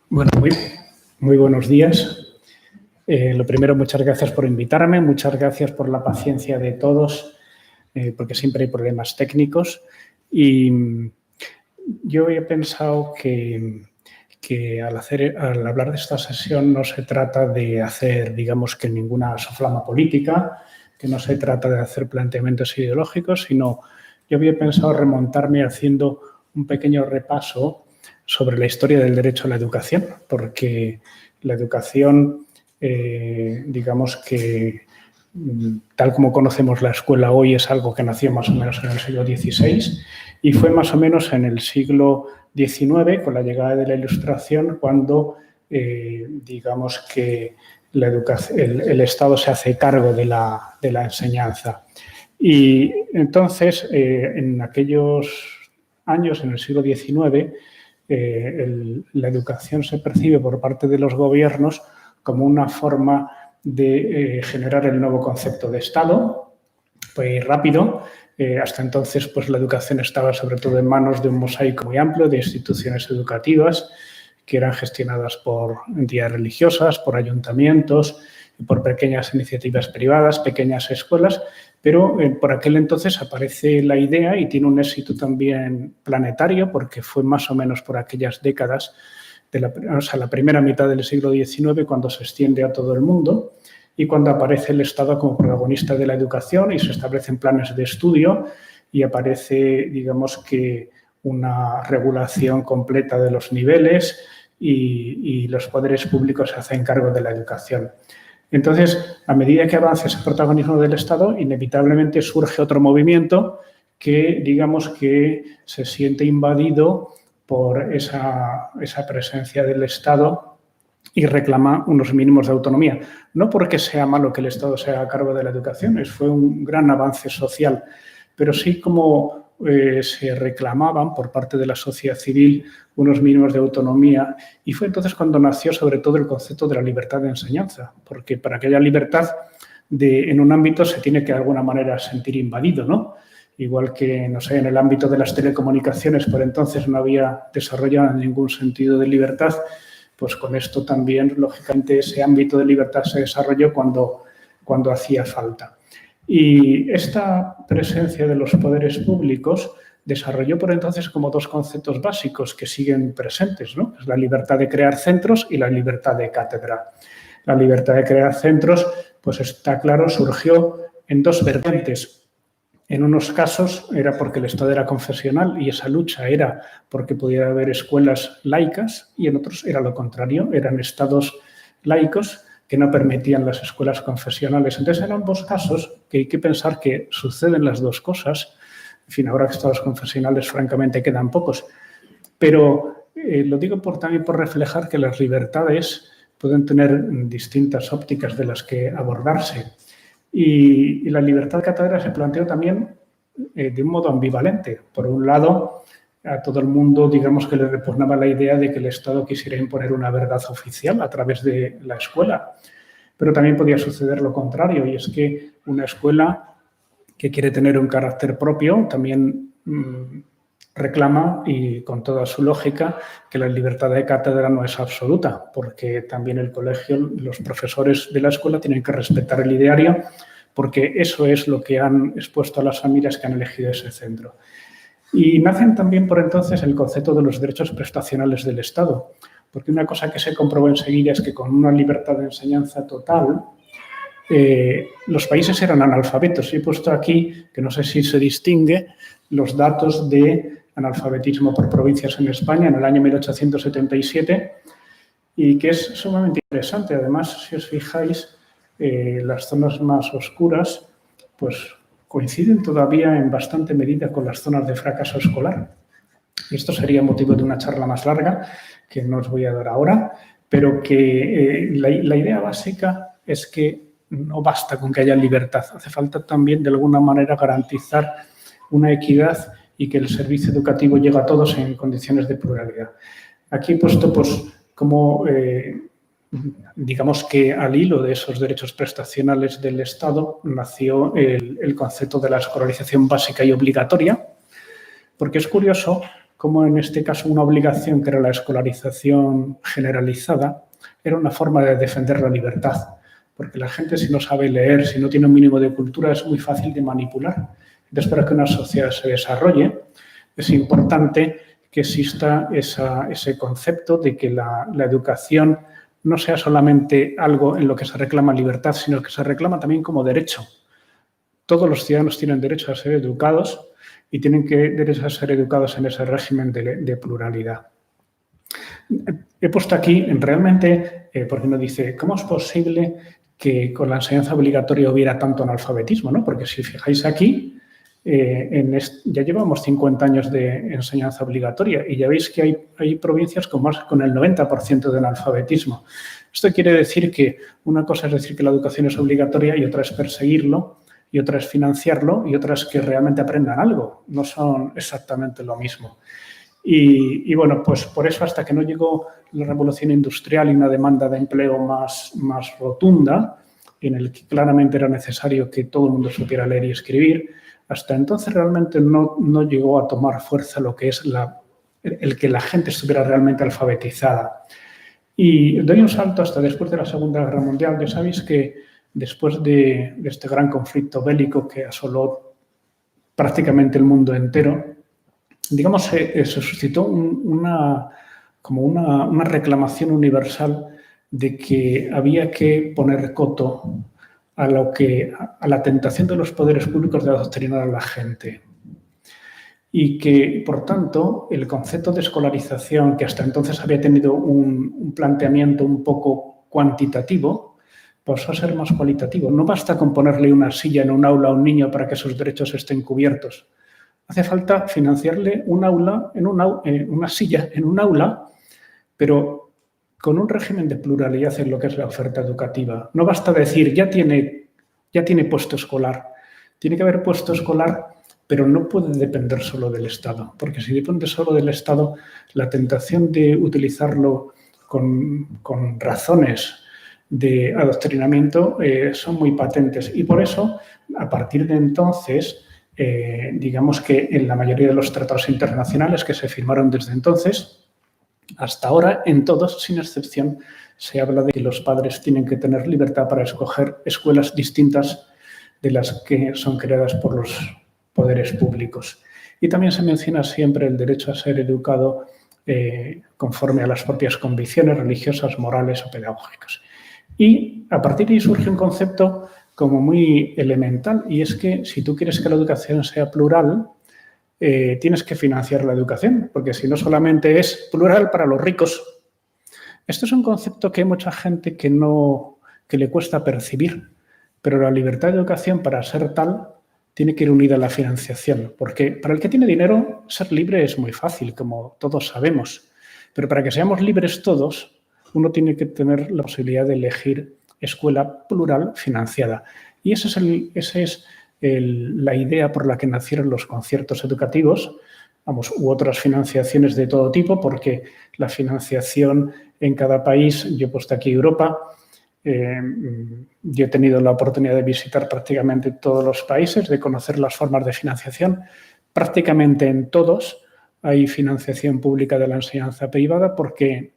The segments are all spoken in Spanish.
Bueno, muy buenos días. Lo primero, muchas gracias por invitarme, muchas gracias por la paciencia de todos, porque siempre hay problemas técnicos. Y yo he pensado que al hablar de esta sesión no se trata de hacer, digamos, que ninguna soflama política, que no se trata de hacer planteamientos ideológicos, sino yo había pensado remontarme haciendo un pequeño repaso sobre la historia del derecho a la educación, porque la educación, digamos que tal como conocemos la escuela hoy, es algo que nació más o menos en el siglo XVI y fue más o menos en el siglo XIX, con la llegada de la Ilustración, cuando digamos que el Estado se hace cargo de la enseñanza. Y entonces, en aquellos años, en el siglo XIX, la educación se percibe por parte de los gobiernos como una forma de generar el nuevo concepto de Estado, pues rápido. Hasta entonces, pues la educación estaba sobre todo en manos de un mosaico muy amplio de instituciones educativas que eran gestionadas por entidades religiosas, por ayuntamientos y por pequeñas iniciativas privadas, pequeñas escuelas, pero por aquel entonces aparece la idea y tiene un éxito también planetario, porque fue más o menos por aquellas décadas, la primera mitad del siglo XIX, cuando se extiende a todo el mundo y cuando aparece el Estado como protagonista de la educación y se establecen planes de estudio y aparece, digamos que, una regulación completa de los niveles y los poderes públicos se hacen cargo de la educación. Entonces, a medida que avanza ese protagonismo del Estado, inevitablemente surge otro movimiento que, digamos que, se siente invadido por esa presencia del Estado y reclama unos mínimos de autonomía. No porque sea malo que el Estado se haga cargo de la educación, fue un gran avance social, pero sí como se reclamaban por parte de la sociedad civil unos mínimos de autonomía, y fue entonces cuando nació sobre todo el concepto de la libertad de enseñanza, porque para que haya libertad en un ámbito se tiene que de alguna manera sentir invadido, ¿no? Igual que, no sé, en el ámbito de las telecomunicaciones por entonces no había desarrollado ningún sentido de libertad, pues con esto también, lógicamente, ese ámbito de libertad se desarrolló cuando hacía falta. Y esta presencia de los poderes públicos desarrolló por entonces como dos conceptos básicos que siguen presentes, ¿no? Es la libertad de crear centros y la libertad de cátedra. La libertad de crear centros, pues está claro, surgió en dos vertientes. En unos casos era porque el Estado era confesional y esa lucha era porque pudiera haber escuelas laicas, y en otros era lo contrario, eran estados laicos que no permitían las escuelas confesionales. Entonces, en ambos casos, que hay que pensar que suceden las dos cosas. En fin, ahora que estados confesionales francamente quedan pocos, pero lo digo también por reflejar que las libertades pueden tener distintas ópticas de las que abordarse. Y la libertad de cátedra se planteó también de un modo ambivalente. Por un lado, a todo el mundo, digamos que le repugnaba la idea de que el Estado quisiera imponer una verdad oficial a través de la escuela. Pero también podía suceder lo contrario, y es que una escuela que quiere tener un carácter propio también reclama, y con toda su lógica, que la libertad de cátedra no es absoluta, porque también el colegio, los profesores de la escuela tienen que respetar el ideario, porque eso es lo que han expuesto a las familias que han elegido ese centro. Y nacen también por entonces el concepto de los derechos prestacionales del Estado, porque una cosa que se comprobó enseguida es que con una libertad de enseñanza total, los países eran analfabetos. He puesto aquí, que no sé si se distingue, los datos de analfabetismo por provincias en España en el año 1877, y que es sumamente interesante. Además, si os fijáis, las zonas más oscuras pues coinciden todavía en bastante medida con las zonas de fracaso escolar. Y esto sería motivo de una charla más larga, que no os voy a dar ahora, pero que la idea básica es que no basta con que haya libertad, hace falta también de alguna manera garantizar una equidad y que el servicio educativo llegue a todos en condiciones de pluralidad. Aquí he puesto pues como digamos que al hilo de esos derechos prestacionales del Estado nació el concepto de la escolarización básica y obligatoria, porque es curioso cómo en este caso una obligación que era la escolarización generalizada era una forma de defender la libertad. Porque la gente, si no sabe leer, si no tiene un mínimo de cultura, es muy fácil de manipular. Entonces, para que una sociedad se desarrolle, es importante que exista ese concepto de que la educación no sea solamente algo en lo que se reclama libertad, sino que se reclama también como derecho. Todos los ciudadanos tienen derecho a ser educados y tienen derecho a ser educados en ese régimen de pluralidad. He puesto aquí, realmente, porque nos dice, ¿cómo es posible que con la enseñanza obligatoria hubiera tanto analfabetismo, ¿no? Porque si fijáis aquí, ya llevamos 50 años de enseñanza obligatoria y ya veis que hay provincias con el 90% de analfabetismo. Esto quiere decir que una cosa es decir que la educación es obligatoria y otra es perseguirlo, y otra es financiarlo, y otra es que realmente aprendan algo. No son exactamente lo mismo. Y bueno, pues por eso hasta que no llegó la revolución industrial y una demanda de empleo más rotunda, en el que claramente era necesario que todo el mundo supiera leer y escribir, hasta entonces realmente no llegó a tomar fuerza lo que es el que la gente estuviera realmente alfabetizada. Y doy un salto hasta después de la Segunda Guerra Mundial. Ya sabéis que después de este gran conflicto bélico que asoló prácticamente el mundo entero, digamos, se suscitó una reclamación universal de que había que poner coto a la tentación de los poderes públicos de adoctrinar a la gente. Y que, por tanto, el concepto de escolarización, que hasta entonces había tenido un planteamiento un poco cuantitativo, pasó a ser más cualitativo. No basta con ponerle una silla en un aula a un niño para que sus derechos estén cubiertos. Hace falta financiarle una silla en un aula, pero con un régimen de pluralidad en lo que es la oferta educativa. No basta decir, ya tiene puesto escolar. Tiene que haber puesto escolar, pero no puede depender solo del Estado, porque si depende solo del Estado, la tentación de utilizarlo con razones de adoctrinamiento son muy patentes. Y por eso, a partir de entonces, digamos que en la mayoría de los tratados internacionales que se firmaron desde entonces, hasta ahora, en todos, sin excepción, se habla de que los padres tienen que tener libertad para escoger escuelas distintas de las que son creadas por los poderes públicos. Y también se menciona siempre el derecho a ser educado conforme a las propias convicciones religiosas, morales o pedagógicas. Y a partir de ahí surge un concepto como muy elemental, y es que si tú quieres que la educación sea plural, tienes que financiar la educación, porque si no solamente es plural para los ricos. Esto es un concepto que hay mucha gente que le cuesta percibir, pero la libertad de educación, para ser tal, tiene que ir unida a la financiación, porque para el que tiene dinero, ser libre es muy fácil, como todos sabemos, pero para que seamos libres todos, uno tiene que tener la posibilidad de elegir escuela plural financiada. Y esa es la idea por la que nacieron los conciertos educativos, u otras financiaciones de todo tipo, porque la financiación en cada país, yo he puesto aquí Europa, yo he tenido la oportunidad de visitar prácticamente todos los países, de conocer las formas de financiación. Prácticamente en todos hay financiación pública de la enseñanza privada, porque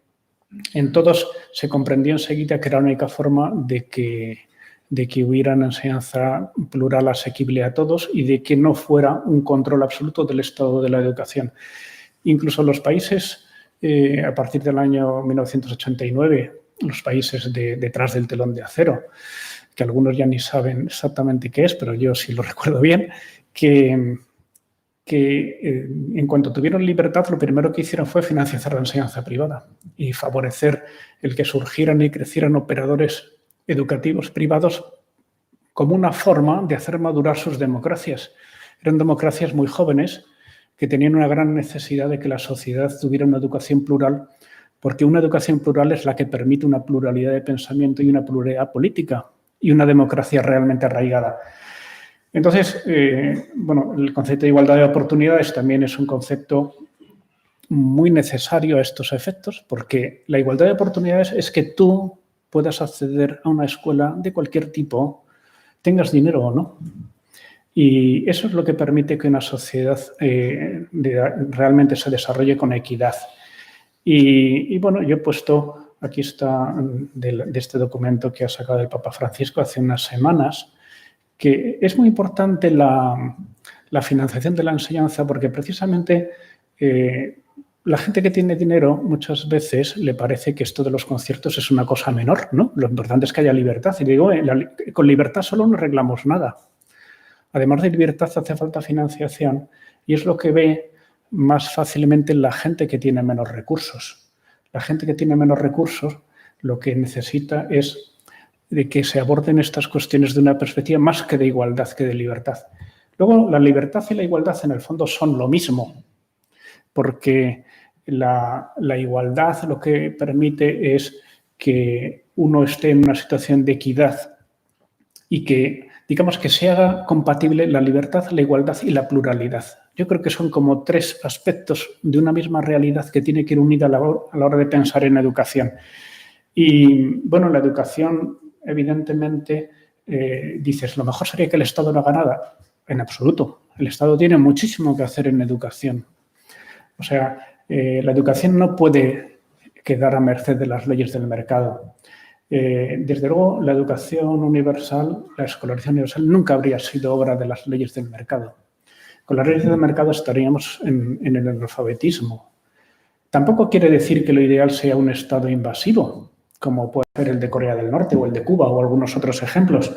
en todos se comprendió enseguida que era la única forma de que hubiera una enseñanza plural asequible a todos y de que no fuera un control absoluto del estado de la educación. Incluso los países, a partir del año 1989, los países detrás del telón de acero, que algunos ya ni saben exactamente qué es, pero yo sí lo recuerdo bien, que en cuanto tuvieron libertad, lo primero que hicieron fue financiar la enseñanza privada y favorecer el que surgieran y crecieran operadores educativos privados como una forma de hacer madurar sus democracias. Eran democracias muy jóvenes que tenían una gran necesidad de que la sociedad tuviera una educación plural, porque una educación plural es la que permite una pluralidad de pensamiento y una pluralidad política y una democracia realmente arraigada. Entonces, el concepto de igualdad de oportunidades también es un concepto muy necesario a estos efectos, porque la igualdad de oportunidades es que tú puedas acceder a una escuela de cualquier tipo, tengas dinero o no. Y eso es lo que permite que una sociedad realmente se desarrolle con equidad. Y bueno, yo he puesto, aquí está, de este documento que ha sacado el Papa Francisco hace unas semanas, que es muy importante la financiación de la enseñanza porque precisamente la gente que tiene dinero muchas veces le parece que esto de los conciertos es una cosa menor, ¿no? Lo importante es que haya libertad. Y digo, con libertad solo no arreglamos nada. Además de libertad hace falta financiación y es lo que ve más fácilmente la gente que tiene menos recursos. La gente que tiene menos recursos lo que necesita es de que se aborden estas cuestiones de una perspectiva más que de igualdad que de libertad. Luego, la libertad y la igualdad en el fondo son lo mismo, porque la igualdad lo que permite es que uno esté en una situación de equidad y que, digamos, que se haga compatible la libertad, la igualdad y la pluralidad. Yo creo que son como tres aspectos de una misma realidad que tiene que ir unida a la hora de pensar en educación. Y, bueno, la educación, evidentemente, dices, lo mejor sería que el Estado no haga nada. En absoluto. El Estado tiene muchísimo que hacer en educación. O sea, la educación no puede quedar a merced de las leyes del mercado. Desde luego, la educación universal, la escolarización universal, nunca habría sido obra de las leyes del mercado. Con las leyes del mercado estaríamos en el analfabetismo. Tampoco quiere decir que lo ideal sea un Estado invasivo, como puede ser el de Corea del Norte o el de Cuba o algunos otros ejemplos.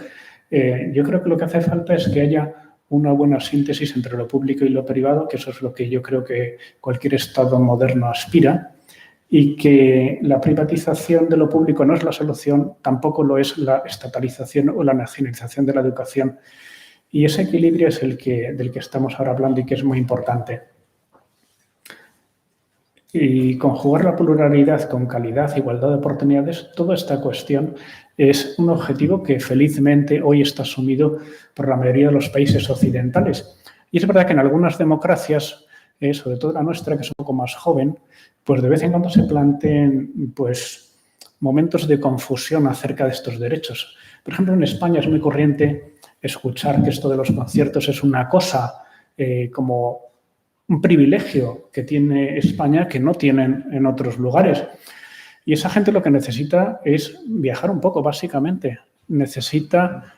Yo creo que lo que hace falta es que haya una buena síntesis entre lo público y lo privado, que eso es lo que yo creo que cualquier Estado moderno aspira, y que la privatización de lo público no es la solución, tampoco lo es la estatalización o la nacionalización de la educación. Y ese equilibrio es del que estamos ahora hablando y que es muy importante. Y conjugar la pluralidad con calidad, igualdad de oportunidades, toda esta cuestión es un objetivo que felizmente hoy está asumido por la mayoría de los países occidentales. Y es verdad que en algunas democracias, sobre todo la nuestra, que es un poco más joven, pues de vez en cuando se planteen pues, momentos de confusión acerca de estos derechos. Por ejemplo, en España es muy corriente escuchar que esto de los conciertos es una cosa como un privilegio que tiene España que no tienen en otros lugares. Y esa gente lo que necesita es viajar un poco, básicamente. Necesita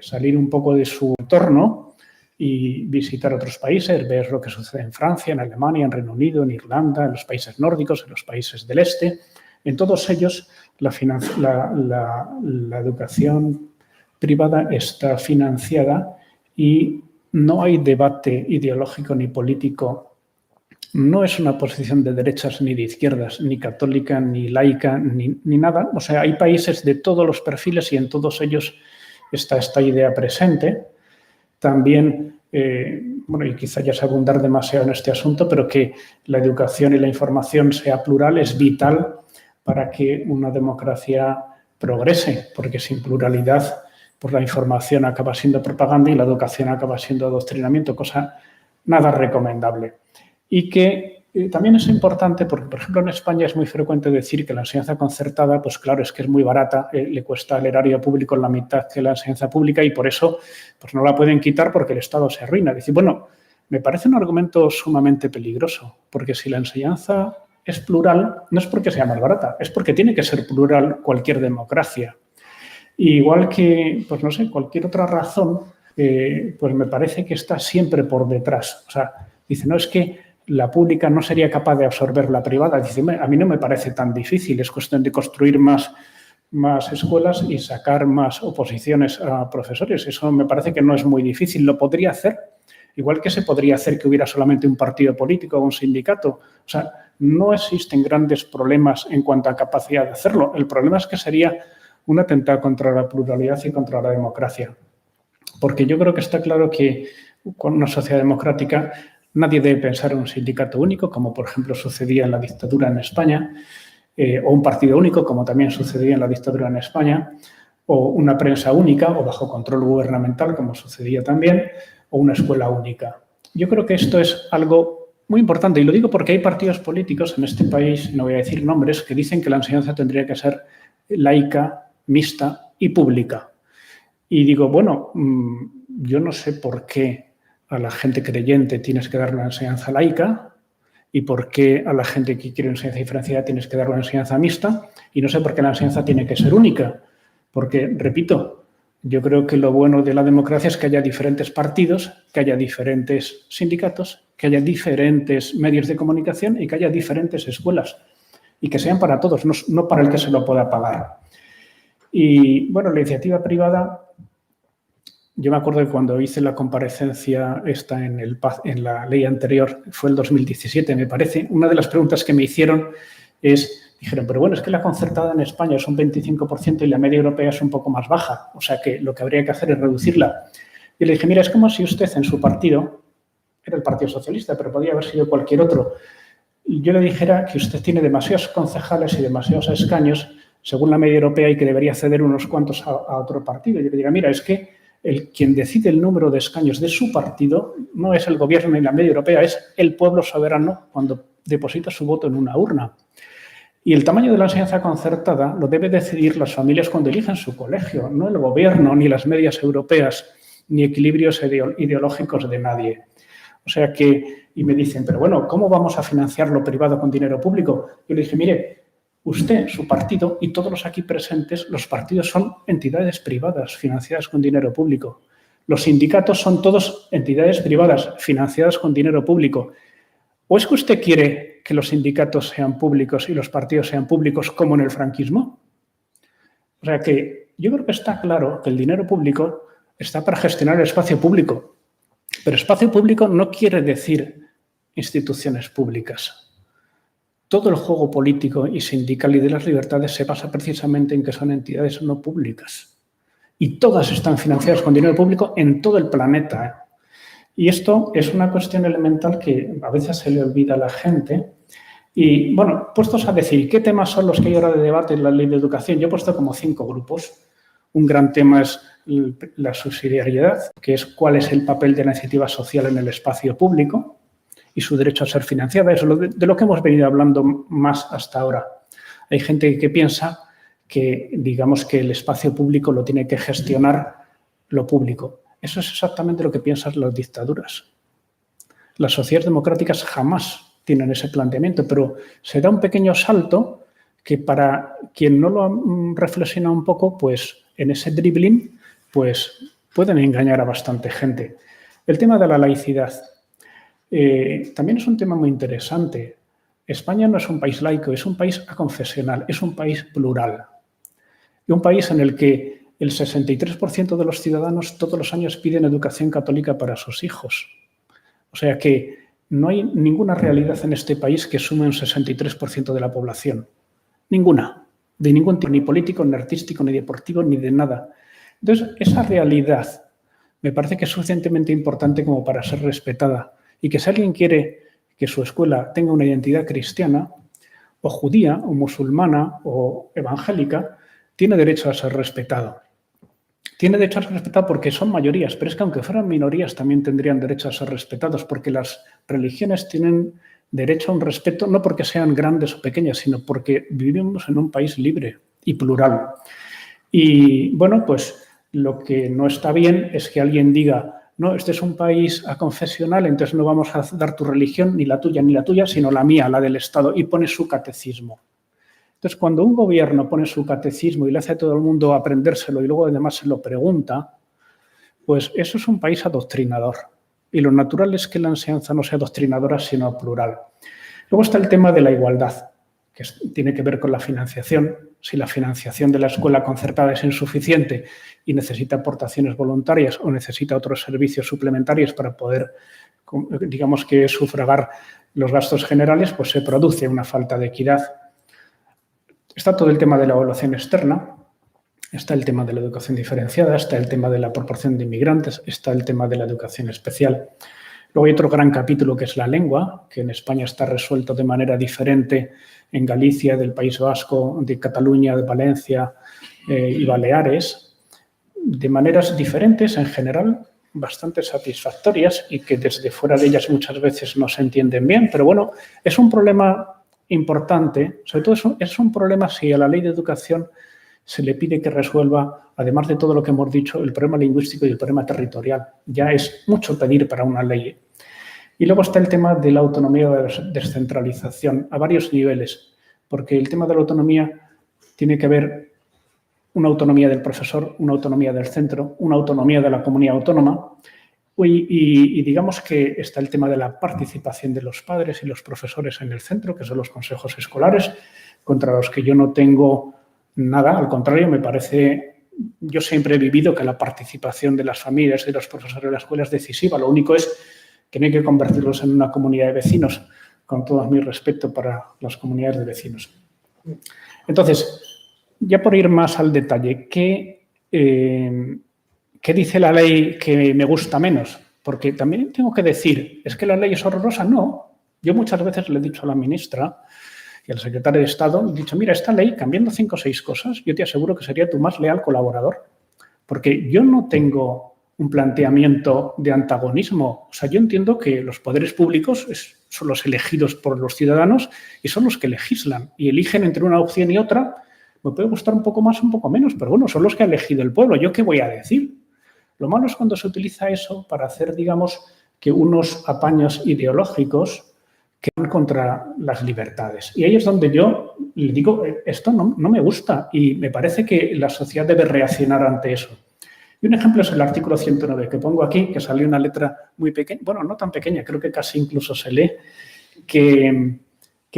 salir un poco de su entorno y visitar otros países, ver lo que sucede en Francia, en Alemania, en Reino Unido, en Irlanda, en los países nórdicos, en los países del este. En todos ellos, la educación privada está financiada y no hay debate ideológico ni político. No es una posición de derechas ni de izquierdas, ni católica, ni laica, ni nada. O sea, hay países de todos los perfiles y en todos ellos está esta idea presente. También, bueno, y quizá ya se abundar demasiado en este asunto, pero que la educación y la información sea plural es vital para que una democracia progrese, porque sin pluralidad pues la información acaba siendo propaganda y la educación acaba siendo adoctrinamiento, cosa nada recomendable. Y que también es importante porque, por ejemplo, en España es muy frecuente decir que la enseñanza concertada, pues claro, es que es muy barata, le cuesta al erario público la mitad que la enseñanza pública y por eso pues no la pueden quitar porque el Estado se arruina. Decir, bueno, me parece un argumento sumamente peligroso, porque si la enseñanza es plural, no es porque sea más barata, es porque tiene que ser plural cualquier democracia. Igual que, pues no sé, cualquier otra razón, pues me parece que está siempre por detrás. O sea, dice, no, es que la pública no sería capaz de absorber la privada. Dice, a mí no me parece tan difícil, es cuestión de construir más escuelas y sacar más oposiciones a profesores. Eso me parece que no es muy difícil, lo podría hacer. Igual que se podría hacer que hubiera solamente un partido político o un sindicato. O sea, no existen grandes problemas en cuanto a capacidad de hacerlo. El problema es que sería un atentado contra la pluralidad y contra la democracia. Porque yo creo que está claro que con una sociedad democrática nadie debe pensar en un sindicato único, como por ejemplo sucedía en la dictadura en España, o un partido único, como también sucedía en la dictadura en España, o una prensa única o bajo control gubernamental, como sucedía también, o una escuela única. Yo creo que esto es algo muy importante y lo digo porque hay partidos políticos en este país, no voy a decir nombres, que dicen que la enseñanza tendría que ser laica, mixta y pública. Y digo, bueno, yo no sé por qué a la gente creyente tienes que dar una enseñanza laica y por qué a la gente que quiere una enseñanza diferenciada tienes que dar una enseñanza mixta, y no sé por qué la enseñanza tiene que ser única. Porque, repito, yo creo que lo bueno de la democracia es que haya diferentes partidos, que haya diferentes sindicatos, que haya diferentes medios de comunicación y que haya diferentes escuelas. Y que sean para todos, no para el que se lo pueda pagar. Y, bueno, la iniciativa privada, yo me acuerdo que cuando hice la comparecencia esta en la ley anterior, fue el 2017, me parece, una de las preguntas que me hicieron dijeron, pero bueno, es que la concertada en España es un 25% y la media europea es un poco más baja, o sea que lo que habría que hacer es reducirla. Y le dije, mira, es como si usted en su partido, era el Partido Socialista, pero podía haber sido cualquier otro, y yo le dijera que usted tiene demasiados concejales y demasiados escaños según la media europea y que debería ceder unos cuantos a otro partido. Y yo le diría, mira, es que quien decide el número de escaños de su partido no es el gobierno ni la media europea, es el pueblo soberano cuando deposita su voto en una urna. Y el tamaño de la enseñanza concertada lo debe decidir las familias cuando eligen su colegio, no el gobierno, ni las medias europeas, ni equilibrios ideológicos de nadie. O sea que, y me dicen, pero bueno, ¿cómo vamos a financiar lo privado con dinero público? Yo le dije, mire, usted, su partido y todos los aquí presentes, los partidos son entidades privadas financiadas con dinero público. Los sindicatos son todos entidades privadas financiadas con dinero público. ¿O es que usted quiere que los sindicatos sean públicos y los partidos sean públicos como en el franquismo? O sea que yo creo que está claro que el dinero público está para gestionar el espacio público. Pero espacio público no quiere decir instituciones públicas. Todo el juego político y sindical y de las libertades se basa precisamente en que son entidades no públicas. Y todas están financiadas con dinero público en todo el planeta. Y esto es una cuestión elemental que a veces se le olvida a la gente. Y, bueno, puestos a decir qué temas son los que hay ahora de debate en la ley de educación, yo he puesto como 5 grupos. Un gran tema es la subsidiariedad, que es cuál es el papel de la iniciativa social en el espacio público y su derecho a ser financiada. Eso es de lo que hemos venido hablando más hasta ahora. Hay gente que piensa que, digamos, que el espacio público lo tiene que gestionar lo público. Eso es exactamente lo que piensan las dictaduras. Las sociedades democráticas jamás tienen ese planteamiento, pero se da un pequeño salto que para quien no lo reflexiona un poco, pues en ese dribbling, pues pueden engañar a bastante gente. El tema de la laicidad también es un tema muy interesante. España no es un país laico, es un país aconfesional, es un país plural. Y un país en el que el 63% de los ciudadanos todos los años piden educación católica para sus hijos. O sea que no hay ninguna realidad en este país que sume un 63% de la población. Ninguna. De ningún tipo, ni político, ni artístico, ni deportivo, ni de nada. Entonces, esa realidad me parece que es suficientemente importante como para ser respetada. Y que si alguien quiere que su escuela tenga una identidad cristiana, o judía, o musulmana, o evangélica, tiene derecho a ser respetado. Tiene derecho a ser respetado porque son mayorías, pero es que aunque fueran minorías también tendrían derecho a ser respetados, porque las religiones tienen derecho a un respeto no porque sean grandes o pequeñas, sino porque vivimos en un país libre y plural. Y, bueno, pues lo que no está bien es que alguien diga, no, este es un país aconfesional, entonces no vamos a dar tu religión, ni la tuya, sino la mía, la del Estado, y pone su catecismo. Entonces, cuando un gobierno pone su catecismo y le hace a todo el mundo aprendérselo y luego además se lo pregunta, pues eso es un país adoctrinador. Y lo natural es que la enseñanza no sea adoctrinadora, sino plural. Luego está el tema de la igualdad, que tiene que ver con la financiación. Si la financiación de la escuela concertada es insuficiente y necesita aportaciones voluntarias o necesita otros servicios suplementarios para poder, digamos que, sufragar los gastos generales, pues se produce una falta de equidad. Está todo el tema de la evaluación externa, está el tema de la educación diferenciada, está el tema de la proporción de inmigrantes, está el tema de la educación especial. Luego hay otro gran capítulo que es la lengua, que en España está resuelto de manera diferente en Galicia, del País Vasco, de Cataluña, de Valencia y Baleares, de maneras diferentes en general, bastante satisfactorias y que desde fuera de ellas muchas veces no se entienden bien, pero bueno, es un problema importante, sobre todo es un problema si a la ley de educación se le pide que resuelva, además de todo lo que hemos dicho, el problema lingüístico y el problema territorial. Ya es mucho pedir para una ley. Y luego está el tema de la autonomía o de la descentralización a varios niveles, porque el tema de la autonomía tiene que ver una autonomía del profesor, una autonomía del centro, una autonomía de la comunidad autónoma y digamos que está el tema de la participación de los padres y los profesores en el centro, que son los consejos escolares, contra los que yo no tengo nada, al contrario, me parece, yo siempre he vivido que la participación de las familias y de los profesores de la escuela es decisiva, lo único es que no hay que convertirlos en una comunidad de vecinos, con todo mi respeto para las comunidades de vecinos. Entonces, ya por ir más al detalle, ¿qué dice la ley que me gusta menos? Porque también tengo que decir, ¿es que la ley es horrorosa? No. Yo muchas veces le he dicho a la ministra y al secretario de Estado, he dicho, mira, esta ley, cambiando 5 o 6 cosas, yo te aseguro que sería tu más leal colaborador. Porque yo no tengo un planteamiento de antagonismo. O sea, yo entiendo que los poderes públicos son los elegidos por los ciudadanos y son los que legislan y eligen entre una opción y otra. Me puede gustar un poco más, un poco menos, pero bueno, son los que ha elegido el pueblo. ¿Yo qué voy a decir? Lo malo es cuando se utiliza eso para hacer, digamos, que unos apaños ideológicos que van contra las libertades. Y ahí es donde yo le digo, esto no me gusta y me parece que la sociedad debe reaccionar ante eso. Y un ejemplo es el artículo 109, que pongo aquí, que salió una letra muy pequeña, bueno, no tan pequeña, creo que casi incluso se lee, que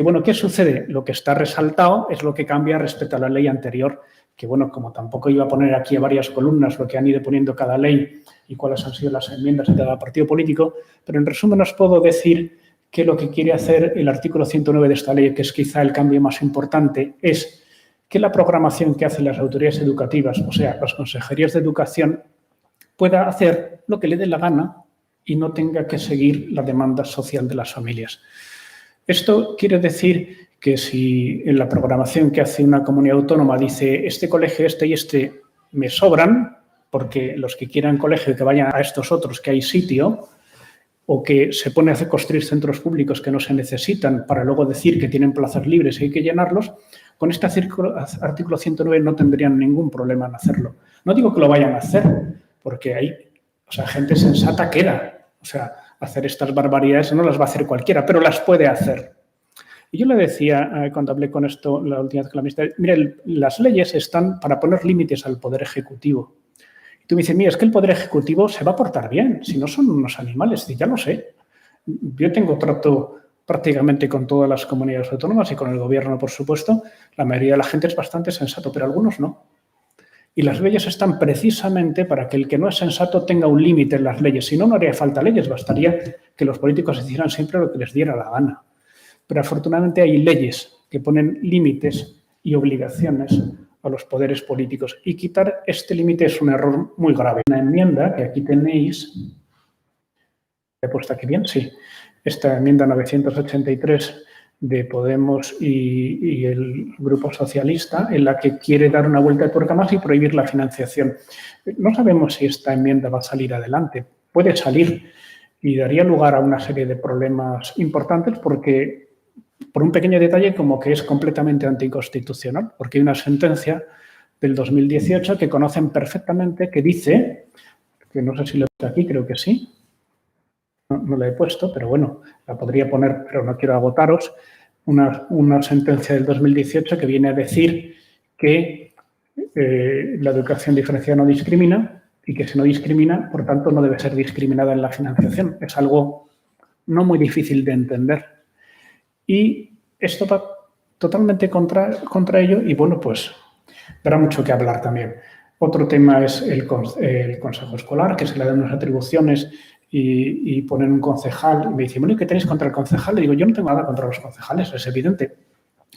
bueno, ¿qué sucede? Lo que está resaltado es lo que cambia respecto a la ley anterior, que bueno, como tampoco iba a poner aquí a varias columnas lo que han ido poniendo cada ley y cuáles han sido las enmiendas de cada partido político, pero en resumen os puedo decir que lo que quiere hacer el artículo 109 de esta ley, que es quizá el cambio más importante, es que la programación que hacen las autoridades educativas, o sea, las consejerías de educación, pueda hacer lo que le dé la gana y no tenga que seguir la demanda social de las familias. Esto quiere decir que si en la programación que hace una comunidad autónoma dice este colegio, este y este me sobran, porque los que quieran colegio que vayan a estos otros que hay sitio, o que se pone a construir centros públicos que no se necesitan para luego decir que tienen plazas libres y hay que llenarlos, con este artículo 109 no tendrían ningún problema en hacerlo. No digo que lo vayan a hacer, porque hay, gente sensata queda. O sea, hacer estas barbaridades no las va a hacer cualquiera, pero las puede hacer. Y yo le decía, cuando hablé con esto la última vez que la ministra, mire, las leyes están para poner límites al Poder Ejecutivo. Y tú me dices, mira, es que el Poder Ejecutivo se va a portar bien, si no son unos animales. Y ya lo sé. Yo tengo trato prácticamente con todas las comunidades autónomas y con el gobierno, por supuesto. La mayoría de la gente es bastante sensato, pero algunos no. Y las leyes están precisamente para que el que no es sensato tenga un límite en las leyes. Si no, no haría falta leyes, bastaría que los políticos hicieran siempre lo que les diera la gana. Pero afortunadamente hay leyes que ponen límites y obligaciones a los poderes políticos. Y quitar este límite es un error muy grave. Una enmienda que aquí tenéis, ¿he puesto aquí bien? Sí. Esta enmienda 983 de Podemos y el Grupo Socialista, en la que quiere dar una vuelta de tuerca más y prohibir la financiación. No sabemos si esta enmienda va a salir adelante. Puede salir y daría lugar a una serie de problemas importantes porque, por un pequeño detalle, como que es completamente anticonstitucional, porque hay una sentencia del 2018 que conocen perfectamente que dice, que no sé si lo he puesto aquí, creo que sí, no la he puesto, pero bueno, la podría poner, pero no quiero agotaros, una sentencia del 2018 que viene a decir que la educación diferenciada no discrimina y que si no discrimina, por tanto, no debe ser discriminada en la financiación. Es algo no muy difícil de entender. Y esto va totalmente contra ello y, bueno, pues dará mucho que hablar también. Otro tema es el consejo escolar, que se le dan unas atribuciones y ponen un concejal. Y me dicen, bueno, ¿y qué tenéis contra el concejal? Le digo, yo no tengo nada contra los concejales, es evidente.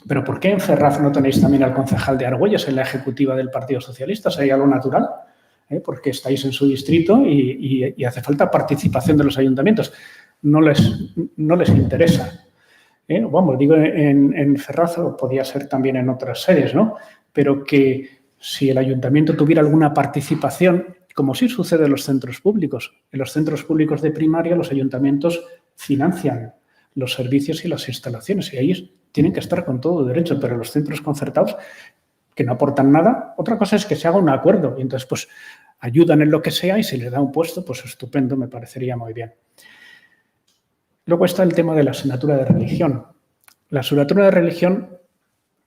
Pero ¿por qué en Ferraz no tenéis también al concejal de Argüelles en la ejecutiva del Partido Socialista? ¿Sería lo natural? Porque estáis en su distrito y hace falta participación de los ayuntamientos. No les interesa. Vamos, digo, en Ferraz, podía ser también en otras sedes, ¿no? Pero que si el ayuntamiento tuviera alguna participación, como sí sucede en los centros públicos. En los centros públicos de primaria los ayuntamientos financian los servicios y las instalaciones y ahí tienen que estar con todo derecho, pero los centros concertados que no aportan nada. Otra cosa es que se haga un acuerdo y entonces pues ayudan en lo que sea y si les da un puesto, pues estupendo, me parecería muy bien. Luego está el tema de la asignatura de religión. La asignatura de religión,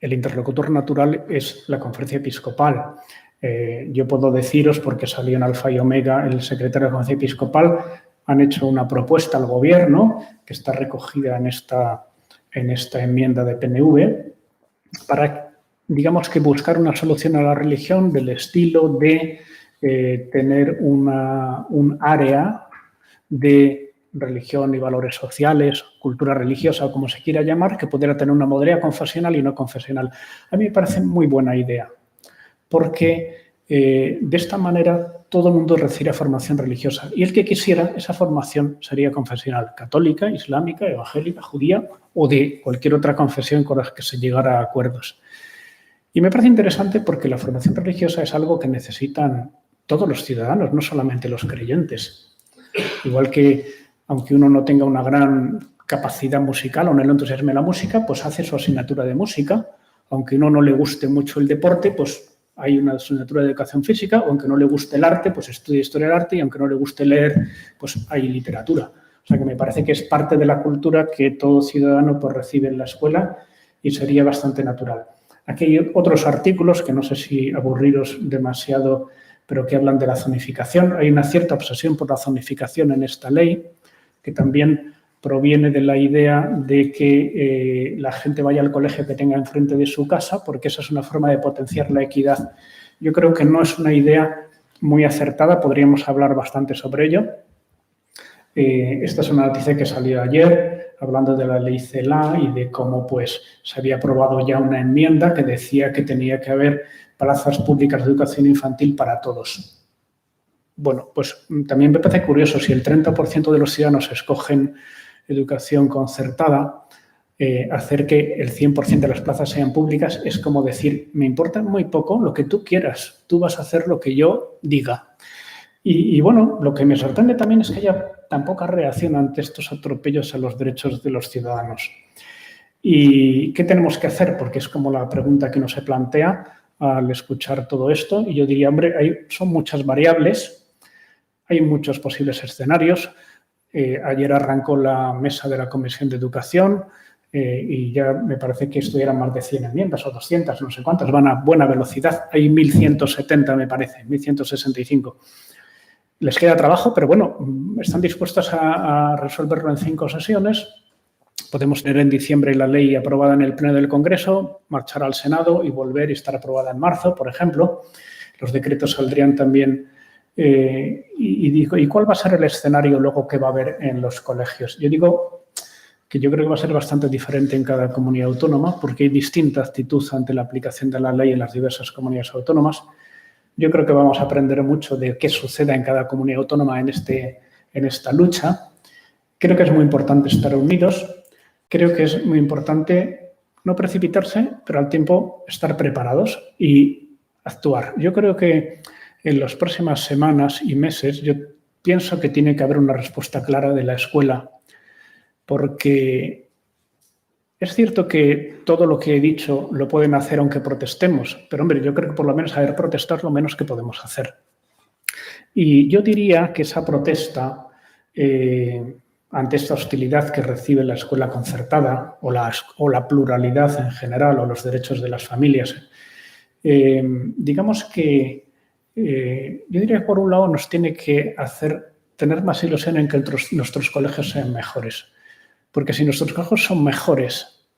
el interlocutor natural es la Conferencia Episcopal. Yo puedo deciros, porque salió en Alfa y Omega el secretario de la Conferencia Episcopal, han hecho una propuesta al Gobierno, que está recogida en esta enmienda de PNV, para, digamos, que buscar una solución a la religión del estilo de tener un área de religión y valores sociales, cultura religiosa o como se quiera llamar, que pudiera tener una modalidad confesional y no confesional. A mí me parece muy buena idea, porque de esta manera todo el mundo recibe formación religiosa y el que quisiera esa formación sería confesional, católica, islámica, evangélica, judía o de cualquier otra confesión con la que se llegara a acuerdos. Y me parece interesante porque la formación religiosa es algo que necesitan todos los ciudadanos, no solamente los creyentes. Igual que, aunque uno no tenga una gran capacidad musical o no le entusiasme la música, pues hace su asignatura de música. Aunque uno no le guste mucho el deporte, pues hay una asignatura de educación física. O aunque no le guste el arte, pues estudia historia del arte. Y aunque no le guste leer, pues hay literatura. O sea que me parece que es parte de la cultura que todo ciudadano pues recibe en la escuela y sería bastante natural. Aquí hay otros artículos que no sé si aburriros demasiado, pero que hablan de la zonificación. Hay una cierta obsesión por la zonificación en esta ley, que también proviene de la idea de que la gente vaya al colegio que tenga enfrente de su casa, porque esa es una forma de potenciar la equidad. Yo creo que no es una idea muy acertada, podríamos hablar bastante sobre ello. Esta es una noticia que salió ayer, hablando de la ley CELA y de cómo pues, se había aprobado ya una enmienda que decía que tenía que haber plazas públicas de educación infantil para todos. Bueno, pues también me parece curioso, si el 30% de los ciudadanos escogen educación concertada, hacer que el 100% de las plazas sean públicas es como decir, me importa muy poco lo que tú quieras, tú vas a hacer lo que yo diga. Y bueno, lo que me sorprende también es que haya tan poca reacción ante estos atropellos a los derechos de los ciudadanos. ¿Y qué tenemos que hacer? Porque es como la pregunta que uno se plantea al escuchar todo esto. Y yo diría, hombre, son muchas variables, hay muchos posibles escenarios. Ayer arrancó la mesa de la Comisión de Educación y ya me parece que esto eran más de 100 enmiendas o 200, no sé cuántas, van a buena velocidad. Hay 1.170, me parece, 1.165. Les queda trabajo, pero bueno, están dispuestos a resolverlo en 5 sesiones. Podemos tener en diciembre la ley aprobada en el Pleno del Congreso, marchar al Senado y volver y estar aprobada en marzo, por ejemplo. Los decretos saldrían también. ¿Y cuál va a ser el escenario luego que va a haber en los colegios? Yo digo que yo creo que va a ser bastante diferente en cada comunidad autónoma porque hay distinta actitud ante la aplicación de la ley en las diversas comunidades autónomas. Yo creo que vamos a aprender mucho de qué suceda en cada comunidad autónoma en esta lucha. Creo que es muy importante estar unidos. Creo que es muy importante no precipitarse, pero al tiempo estar preparados y actuar. Yo creo que en las próximas semanas y meses yo pienso que tiene que haber una respuesta clara de la escuela, porque es cierto que todo lo que he dicho lo pueden hacer aunque protestemos, pero, hombre, yo creo que por lo menos saber protestar es lo menos que podemos hacer. Y yo diría que esa protesta ante esta hostilidad que recibe la escuela concertada o la pluralidad en general o los derechos de las familias, digamos que yo diría que por un lado nos tiene que hacer tener más ilusión en que nuestros colegios sean mejores. Porque si nuestros colegios son mejores,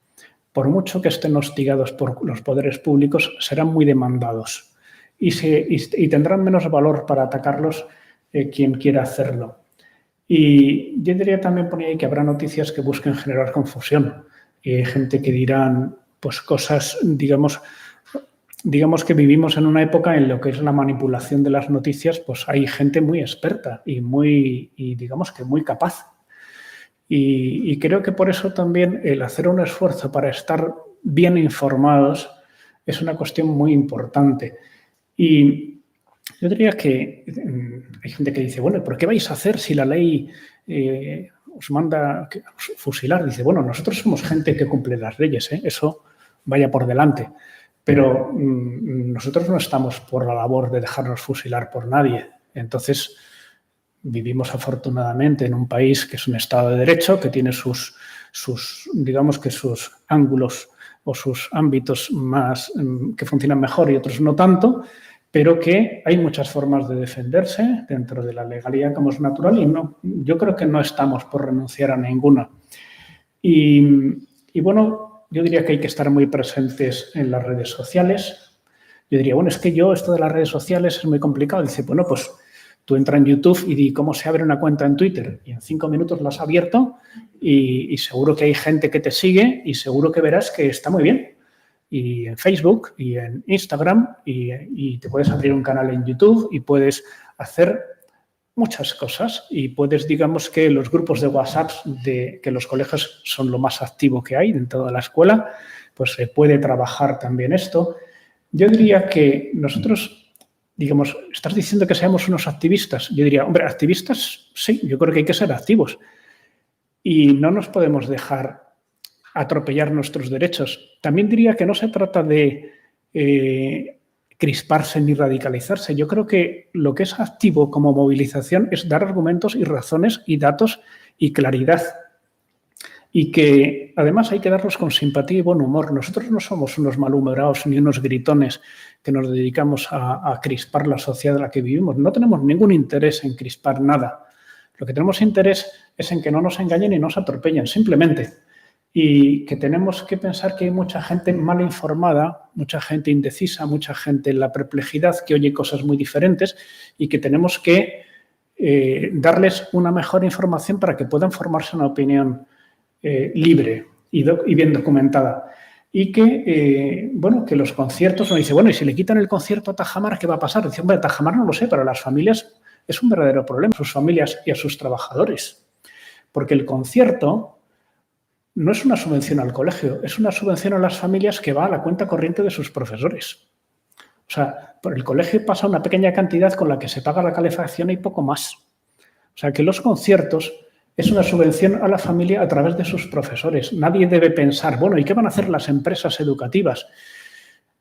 por mucho que estén hostigados por los poderes públicos, serán muy demandados y tendrán menos valor para atacarlos quien quiera hacerlo. Y yo diría también por ahí que habrá noticias que busquen generar confusión. Y hay gente que dirán pues, cosas, digamos que vivimos en una época en lo que es la manipulación de las noticias, pues hay gente muy experta y digamos que muy capaz. Y creo que por eso también el hacer un esfuerzo para estar bien informados es una cuestión muy importante. Y yo diría que hay gente que dice, bueno, ¿pero qué vais a hacer si la ley os manda fusilar? Dice, bueno, nosotros somos gente que cumple las leyes, eso vaya por delante. Pero nosotros no estamos por la labor de dejarnos fusilar por nadie. Entonces, vivimos afortunadamente en un país que es un Estado de Derecho, que tiene digamos que sus ángulos o sus ámbitos más que funcionan mejor y otros no tanto, pero que hay muchas formas de defenderse dentro de la legalidad como es natural y yo creo que no estamos por renunciar a ninguna. Y bueno, yo diría que hay que estar muy presentes en las redes sociales. Yo diría, bueno, es que esto de las redes sociales es muy complicado. Dice, bueno, pues tú entra en YouTube y di cómo se abre una cuenta en Twitter y en 5 minutos la has abierto y seguro que hay gente que te sigue y seguro que verás que está muy bien. Y en Facebook y en Instagram y te puedes abrir un canal en YouTube y puedes hacer muchas cosas y puedes, digamos que los grupos de WhatsApp que los colegios son lo más activo que hay dentro de la escuela, pues se puede trabajar también esto. Yo diría que nosotros, digamos, estás diciendo que seamos unos activistas. Yo diría, hombre, activistas, sí, yo creo que hay que ser activos y no nos podemos dejar atropellar nuestros derechos. También diría que no se trata de crisparse ni radicalizarse. Yo creo que lo que es activo como movilización es dar argumentos y razones y datos y claridad. Y que además hay que darlos con simpatía y buen humor. Nosotros no somos unos malhumorados ni unos gritones que nos dedicamos a crispar la sociedad en la que vivimos. No tenemos ningún interés en crispar nada. Lo que tenemos interés es en que no nos engañen y nos atropellen, simplemente. Y que tenemos que pensar que hay mucha gente mal informada, mucha gente indecisa, mucha gente en la perplejidad que oye cosas muy diferentes y que tenemos que darles una mejor información para que puedan formarse una opinión libre y bien documentada. Y que, bueno, que los conciertos, uno dice, bueno, y si le quitan el concierto a Tajamar, ¿qué va a pasar? Dice, hombre, Tajamar no lo sé, pero a las familias es un verdadero problema, a sus familias y a sus trabajadores. Porque el concierto no es una subvención al colegio, es una subvención a las familias que va a la cuenta corriente de sus profesores. O sea, por el colegio pasa una pequeña cantidad con la que se paga la calefacción y poco más. O sea, que los conciertos es una subvención a la familia a través de sus profesores. Nadie debe pensar, bueno, ¿y qué van a hacer las empresas educativas?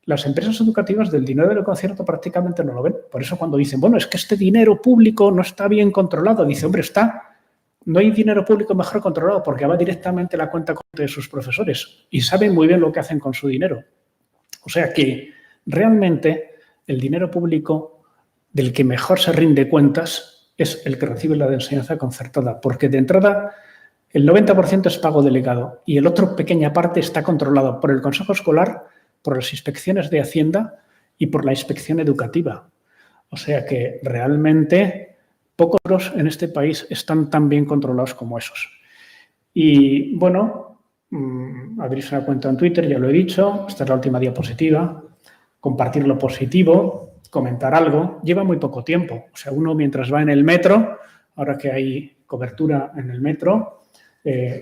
Las empresas educativas del dinero del concierto prácticamente no lo ven. Por eso cuando dicen, bueno, es que este dinero público no está bien controlado, dice, hombre, no hay dinero público mejor controlado porque va directamente a la cuenta de sus profesores y saben muy bien lo que hacen con su dinero. O sea que realmente el dinero público del que mejor se rinde cuentas es el que recibe la de enseñanza concertada, porque de entrada el 90% es pago delegado y el otro pequeña parte está controlado por el Consejo Escolar, por las inspecciones de Hacienda y por la inspección educativa. O sea que realmente pocos en este país están tan bien controlados como esos. Y, bueno, abrirse una cuenta en Twitter, ya lo he dicho, esta es la última diapositiva, compartir lo positivo, comentar algo, lleva muy poco tiempo. O sea, uno mientras va en el metro, ahora que hay cobertura en el metro,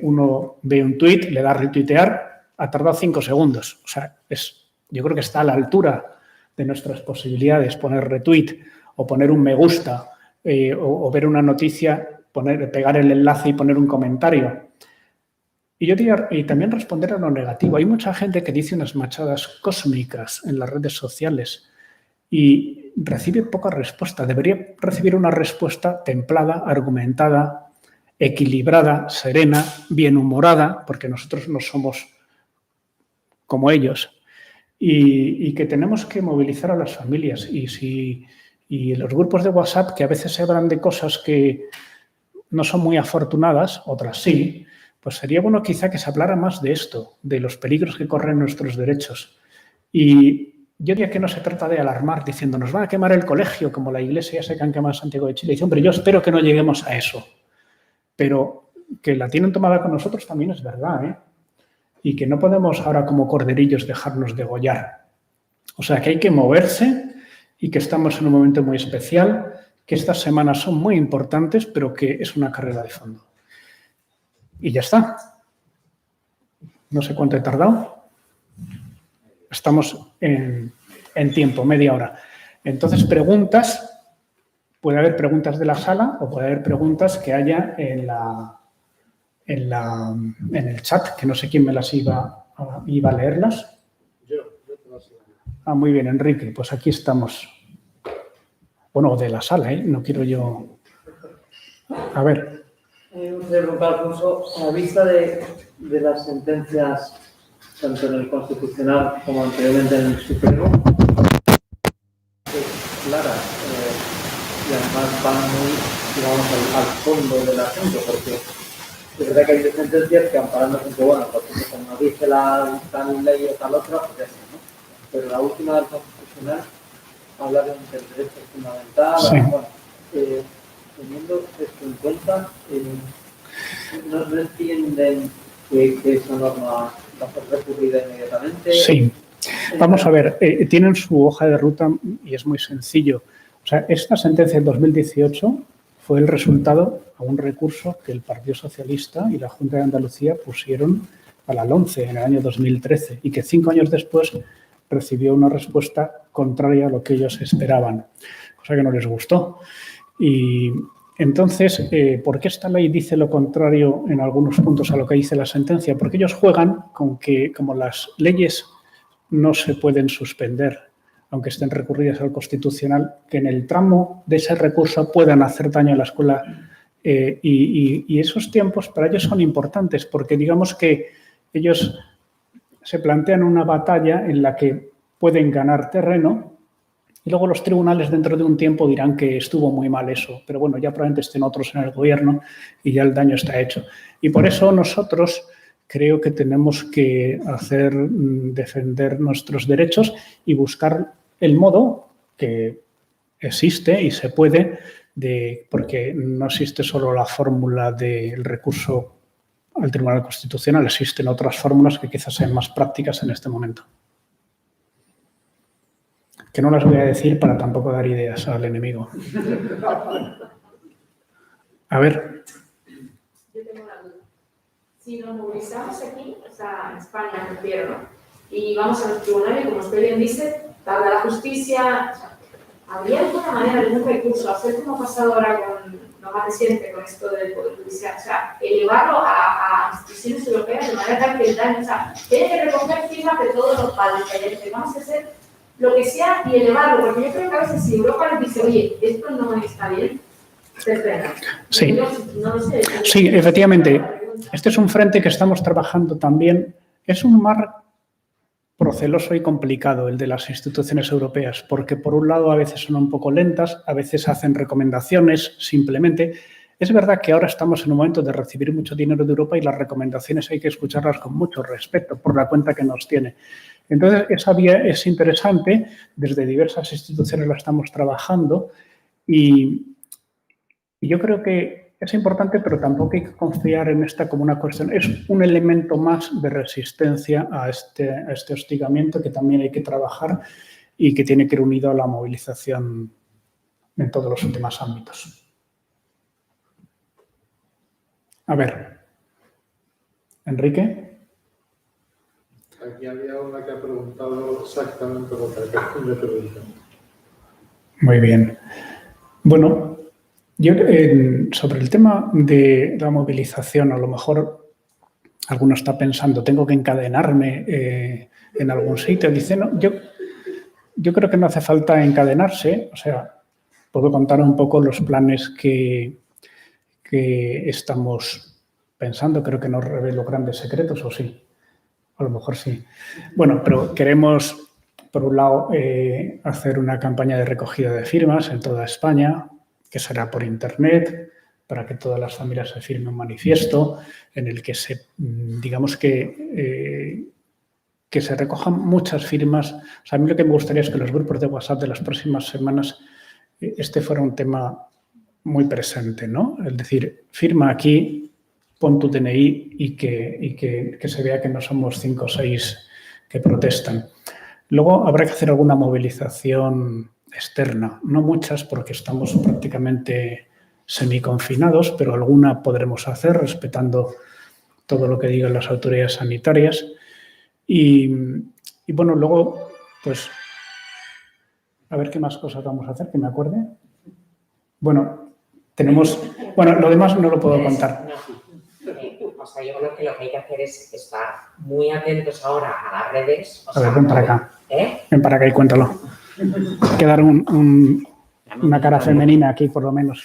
uno ve un tuit, le da a retuitear, ha tardado 5 segundos. O sea, yo creo que está a la altura de nuestras posibilidades poner retweet o poner un me gusta o ver una noticia, pegar el enlace y poner un comentario. Y yo diría, y también responder a lo negativo. Hay mucha gente que dice unas machadas cósmicas en las redes sociales y recibe poca respuesta. Debería recibir una respuesta templada, argumentada, equilibrada, serena, bienhumorada, porque nosotros no somos como ellos. Y que tenemos que movilizar a las familias. Y los grupos de WhatsApp, que a veces se hablan de cosas que no son muy afortunadas, otras sí, pues sería bueno quizá que se hablara más de esto, de los peligros que corren nuestros derechos. Y yo diría que no se trata de alarmar diciendo nos van a quemar el colegio, como la iglesia ya se han quemado en Santiago de Chile. Y dice, hombre, yo espero que no lleguemos a eso. Pero que la tienen tomada con nosotros también es verdad, ¿eh? Y que no podemos ahora como corderillos dejarnos degollar. O sea, que hay que moverse y que estamos en un momento muy especial, que estas semanas son muy importantes, pero que es una carrera de fondo. Y ya está. No sé cuánto he tardado. Estamos en tiempo, media hora. Entonces, preguntas. Puede haber preguntas de la sala o puede haber preguntas que haya en el chat, que no sé quién me las iba a leerlas. Yo te las iba a leer. Ah, muy bien, Enrique, pues aquí estamos. Bueno, de la sala, ¿eh? No quiero yo... A ver. Me gustaría preguntar, Alfonso, a la vista de las sentencias, tanto en el Constitucional como anteriormente en el Supremo, claras, y además van muy, digamos, al fondo del asunto, porque es verdad que hay sentencias que amparándose en que, bueno, porque como dice la tal ley o tal otra, pues ya está, ¿no? Pero la última del Constitucional habla del derecho fundamental, sí. Bueno, teniendo esto en cuenta, no entienden que esa norma va a ser recurrida inmediatamente. Sí. Vamos a ver, tienen su hoja de ruta y es muy sencillo. O sea, esta sentencia del 2018 fue el resultado a un recurso que el Partido Socialista y la Junta de Andalucía pusieron a la LOMCE en el año 2013 y que 5 años después recibió una respuesta contraria a lo que ellos esperaban, cosa que no les gustó. Y entonces, ¿por qué esta ley dice lo contrario en algunos puntos a lo que dice la sentencia? Porque ellos juegan con que, como las leyes no se pueden suspender, aunque estén recurridas al Constitucional, que en el tramo de ese recurso puedan hacer daño a la escuela. Y esos tiempos para ellos son importantes, porque digamos que ellos se plantean una batalla en la que pueden ganar terreno y luego los tribunales dentro de un tiempo dirán que estuvo muy mal eso, pero bueno, ya probablemente estén otros en el gobierno y ya el daño está hecho. Y por eso nosotros creo que tenemos que defender nuestros derechos y buscar el modo que existe y se puede, porque no existe solo la fórmula del recurso al Tribunal Constitucional, existen otras fórmulas que quizás sean más prácticas en este momento. Que no las voy a decir para tampoco dar ideas al enemigo. A ver. Yo tengo una duda. Si nos movilizamos aquí, o sea, en España, me refiero, ¿no? Y vamos a los tribunales, como usted bien dice, tarda la justicia. O sea, ¿habría alguna manera, algún recurso, hacer como ha pasado ahora con lo más reciente, con esto del Poder Judicial? O sea, elevarlo a instituciones europeas de manera tal que el daño, o sea, tiene que recoger firmas de todos los padres, que vamos a hacer lo que sea y elevarlo, porque yo creo que a veces si Europa les dice, oye, esto no está bien, se frena. Sí. No lo sé. Sí, efectivamente. Este es un frente que estamos trabajando también. Es un mar proceloso y complicado el de las instituciones europeas, porque por un lado a veces son un poco lentas, a veces hacen recomendaciones simplemente. Es verdad que ahora estamos en un momento de recibir mucho dinero de Europa y las recomendaciones hay que escucharlas con mucho respeto por la cuenta que nos tiene. Entonces, esa vía es interesante, desde diversas instituciones la estamos trabajando y yo creo que es importante, pero tampoco hay que confiar en esta como una cuestión. Es un elemento más de resistencia a este hostigamiento que también hay que trabajar y que tiene que ir unido a la movilización en todos los últimos ámbitos. A ver, Enrique. Aquí había una que ha preguntado exactamente lo que me preguntan. Muy bien. Bueno, yo sobre el tema de la movilización, a lo mejor alguno está pensando, tengo que encadenarme en algún sitio. Dice, no, yo creo que no hace falta encadenarse. O sea, puedo contar un poco los planes que estamos pensando. Creo que no revelo grandes secretos, ¿o sí? A lo mejor sí. Bueno, pero queremos, por un lado, hacer una campaña de recogida de firmas en toda España, que será por Internet, para que todas las familias se firmen un manifiesto en el que digamos que se recojan muchas firmas. O sea, a mí lo que me gustaría es que los grupos de WhatsApp de las próximas semanas este fuera un tema muy presente, ¿no? Es decir, firma aquí, pon tu DNI y que se vea que no somos 5 o 6 que protestan. Luego habrá que hacer alguna movilización externa, no muchas porque estamos prácticamente semiconfinados, pero alguna podremos hacer respetando todo lo que digan las autoridades sanitarias. Y bueno, luego, pues, a ver qué más cosas vamos a hacer, que me acuerde. Bueno, lo demás no lo puedo contar. O sea, yo creo que lo que hay que hacer es estar muy atentos ahora a las redes. A ver, ven para acá. Ven para acá y cuéntalo. Hay que dar una cara femenina aquí, por lo menos.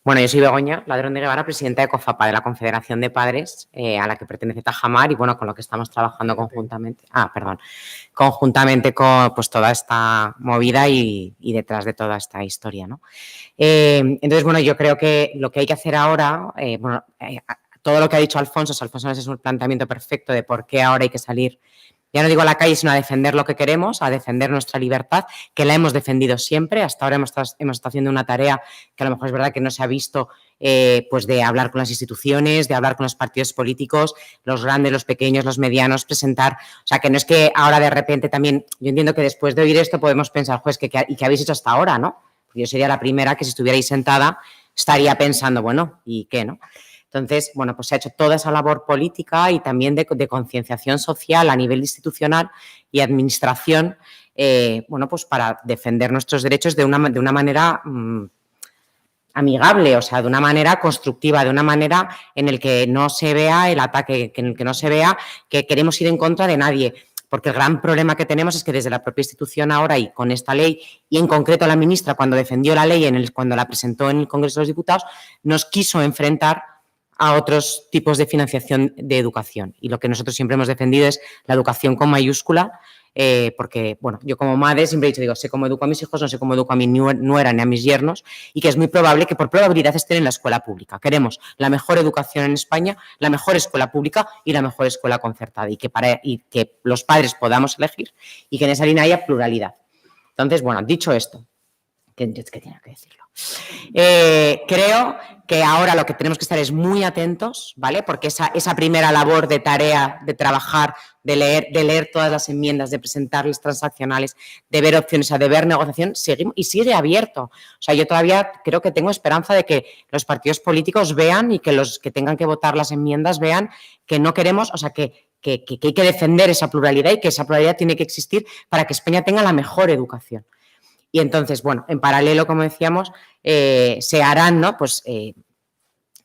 Bueno, yo soy Begoña Ladrón de Guevara, presidenta de COFAPA, de la Confederación de Padres, a la que pertenece Tajamar y, bueno, con lo que estamos trabajando conjuntamente. Conjuntamente con pues toda esta movida y detrás de toda esta historia, ¿no? Entonces, bueno, yo creo que lo que hay que hacer ahora, todo lo que ha dicho Alfonso es un planteamiento perfecto de por qué ahora hay que salir, ya no digo a la calle, sino a defender lo que queremos, a defender nuestra libertad, que la hemos defendido siempre. Hasta ahora hemos estado haciendo una tarea que a lo mejor es verdad que no se ha visto, pues de hablar con las instituciones, de hablar con los partidos políticos, los grandes, los pequeños, los medianos, presentar. O sea, que no es que ahora de repente también, yo entiendo que después de oír esto podemos pensar, pues, ¿y qué habéis hecho hasta ahora, no? Porque yo sería la primera que si estuvierais sentada estaría pensando, bueno, ¿y qué, no? Entonces, bueno, pues se ha hecho toda esa labor política y también de concienciación social a nivel institucional y administración, bueno, pues para defender nuestros derechos de una manera amigable, o sea, de una manera constructiva, de una manera en el que no se vea el ataque, en el que no se vea que queremos ir en contra de nadie. Porque el gran problema que tenemos es que desde la propia institución ahora y con esta ley, y en concreto la ministra cuando defendió la ley, cuando la presentó en el Congreso de los Diputados, nos quiso enfrentar a otros tipos de financiación de educación. Y lo que nosotros siempre hemos defendido es la educación con mayúscula, porque, bueno, yo como madre siempre he dicho, digo, sé cómo educo a mis hijos, no sé cómo educo a mi nuera ni a mis yernos, y que es muy probable que por probabilidad estén en la escuela pública. Queremos la mejor educación en España, la mejor escuela pública y la mejor escuela concertada, y que los padres podamos elegir y que en esa línea haya pluralidad. Entonces, bueno, dicho esto, que tenía que decirlo. Creo que ahora lo que tenemos que estar es muy atentos, ¿vale? Porque esa primera labor de tarea, de trabajar, de leer todas las enmiendas, de presentarles transaccionales, de ver opciones, de ver negociación, sigue abierto. O sea, yo todavía creo que tengo esperanza de que los partidos políticos vean y que los que tengan que votar las enmiendas vean que no queremos, o sea, que hay que defender esa pluralidad y que esa pluralidad tiene que existir para que España tenga la mejor educación. Y entonces, bueno, en paralelo, como decíamos, se harán, ¿no? Pues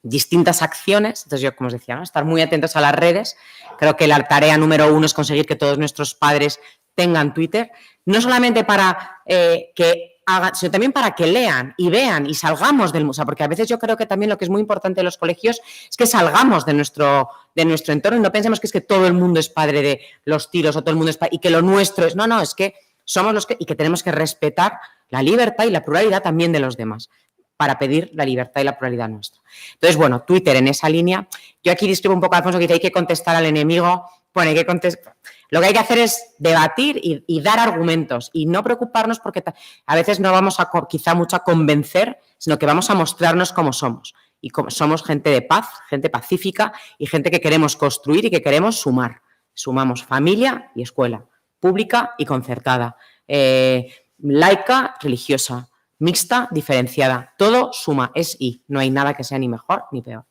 distintas acciones. Entonces, yo, como os decía, ¿no? Estar muy atentos a las redes. Creo que la tarea número 1 es conseguir que todos nuestros padres tengan Twitter, no solamente para que hagan, sino también para que lean y vean y salgamos del museo, porque a veces yo creo que también lo que es muy importante en los colegios es que salgamos de nuestro entorno y no pensemos que es que todo el mundo es padre de los tiros o todo el mundo es padre y que lo nuestro es, no, es que somos los que, y que tenemos que respetar la libertad y la pluralidad también de los demás para pedir la libertad y la pluralidad nuestra. Entonces, bueno, Twitter en esa línea. Yo aquí discrepo un poco a Alfonso que dice hay que contestar al enemigo. Bueno, hay que contestar. Lo que hay que hacer es debatir y dar argumentos y no preocuparnos porque a veces no vamos a quizá mucho a convencer, sino que vamos a mostrarnos como somos. Y como somos gente de paz, gente pacífica y gente que queremos construir y que queremos sumar. Sumamos familia y escuela, pública y concertada, laica, religiosa, mixta, diferenciada. Todo suma, es y. No hay nada que sea ni mejor ni peor.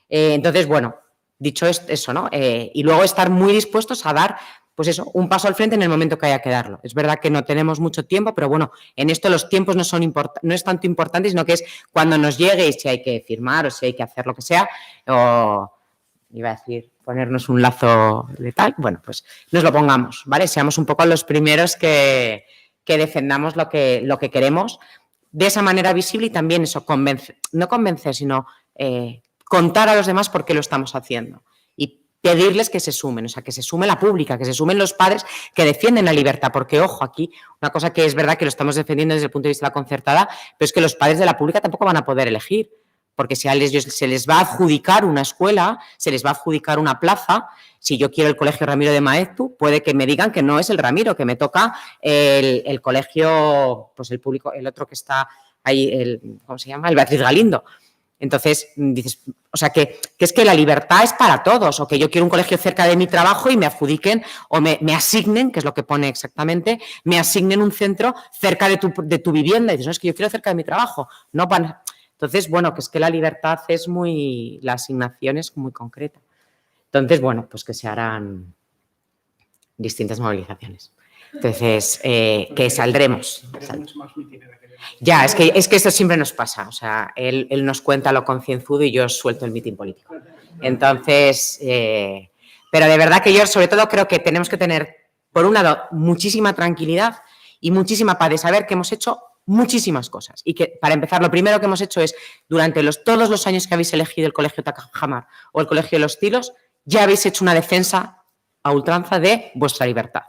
Entonces, bueno, dicho eso, ¿no? Y luego estar muy dispuestos a dar, pues eso, un paso al frente en el momento que haya que darlo. Es verdad que no tenemos mucho tiempo, pero bueno, en esto los tiempos no es tanto importante, sino que es cuando nos llegue y si hay que firmar o si hay que hacer lo que sea, o iba a decir ponernos un lazo de tal, bueno, pues nos lo pongamos, ¿vale? Seamos un poco los primeros que defendamos lo que queremos de esa manera visible y también eso, no convencer, sino contar a los demás por qué lo estamos haciendo y pedirles que se sumen, o sea, que se sume la pública, que se sumen los padres que defienden la libertad, porque, ojo, aquí una cosa que es verdad que lo estamos defendiendo desde el punto de vista de la concertada, pero es que los padres de la pública tampoco van a poder elegir, porque si a ellos se les va a adjudicar una escuela, se les va a adjudicar una plaza, si yo quiero el colegio Ramiro de Maeztu, puede que me digan que no es el Ramiro, que me toca el colegio, pues el público, el otro que está ahí, ¿cómo se llama? El Beatriz Galindo. Entonces, dices, o sea, que es que la libertad es para todos, o que yo quiero un colegio cerca de mi trabajo y me adjudiquen o me asignen, que es lo que pone exactamente, me asignen un centro cerca de tu vivienda. Y dices, no, es que yo quiero cerca de mi trabajo. No para... Entonces, bueno, que es que la libertad es la asignación es muy concreta. Entonces, bueno, pues que se harán distintas movilizaciones. Entonces, que saldremos. Ya, es que esto siempre nos pasa. O sea, él nos cuenta lo concienzudo y yo suelto el mitin político. Entonces, pero de verdad que yo sobre todo creo que tenemos que tener por un lado, muchísima tranquilidad y muchísima paz de saber que hemos hecho muchísimas cosas. Y que, para empezar, lo primero que hemos hecho es, durante todos los años que habéis elegido el Colegio Tajamar o el Colegio de los Tilos, ya habéis hecho una defensa a ultranza de vuestra libertad,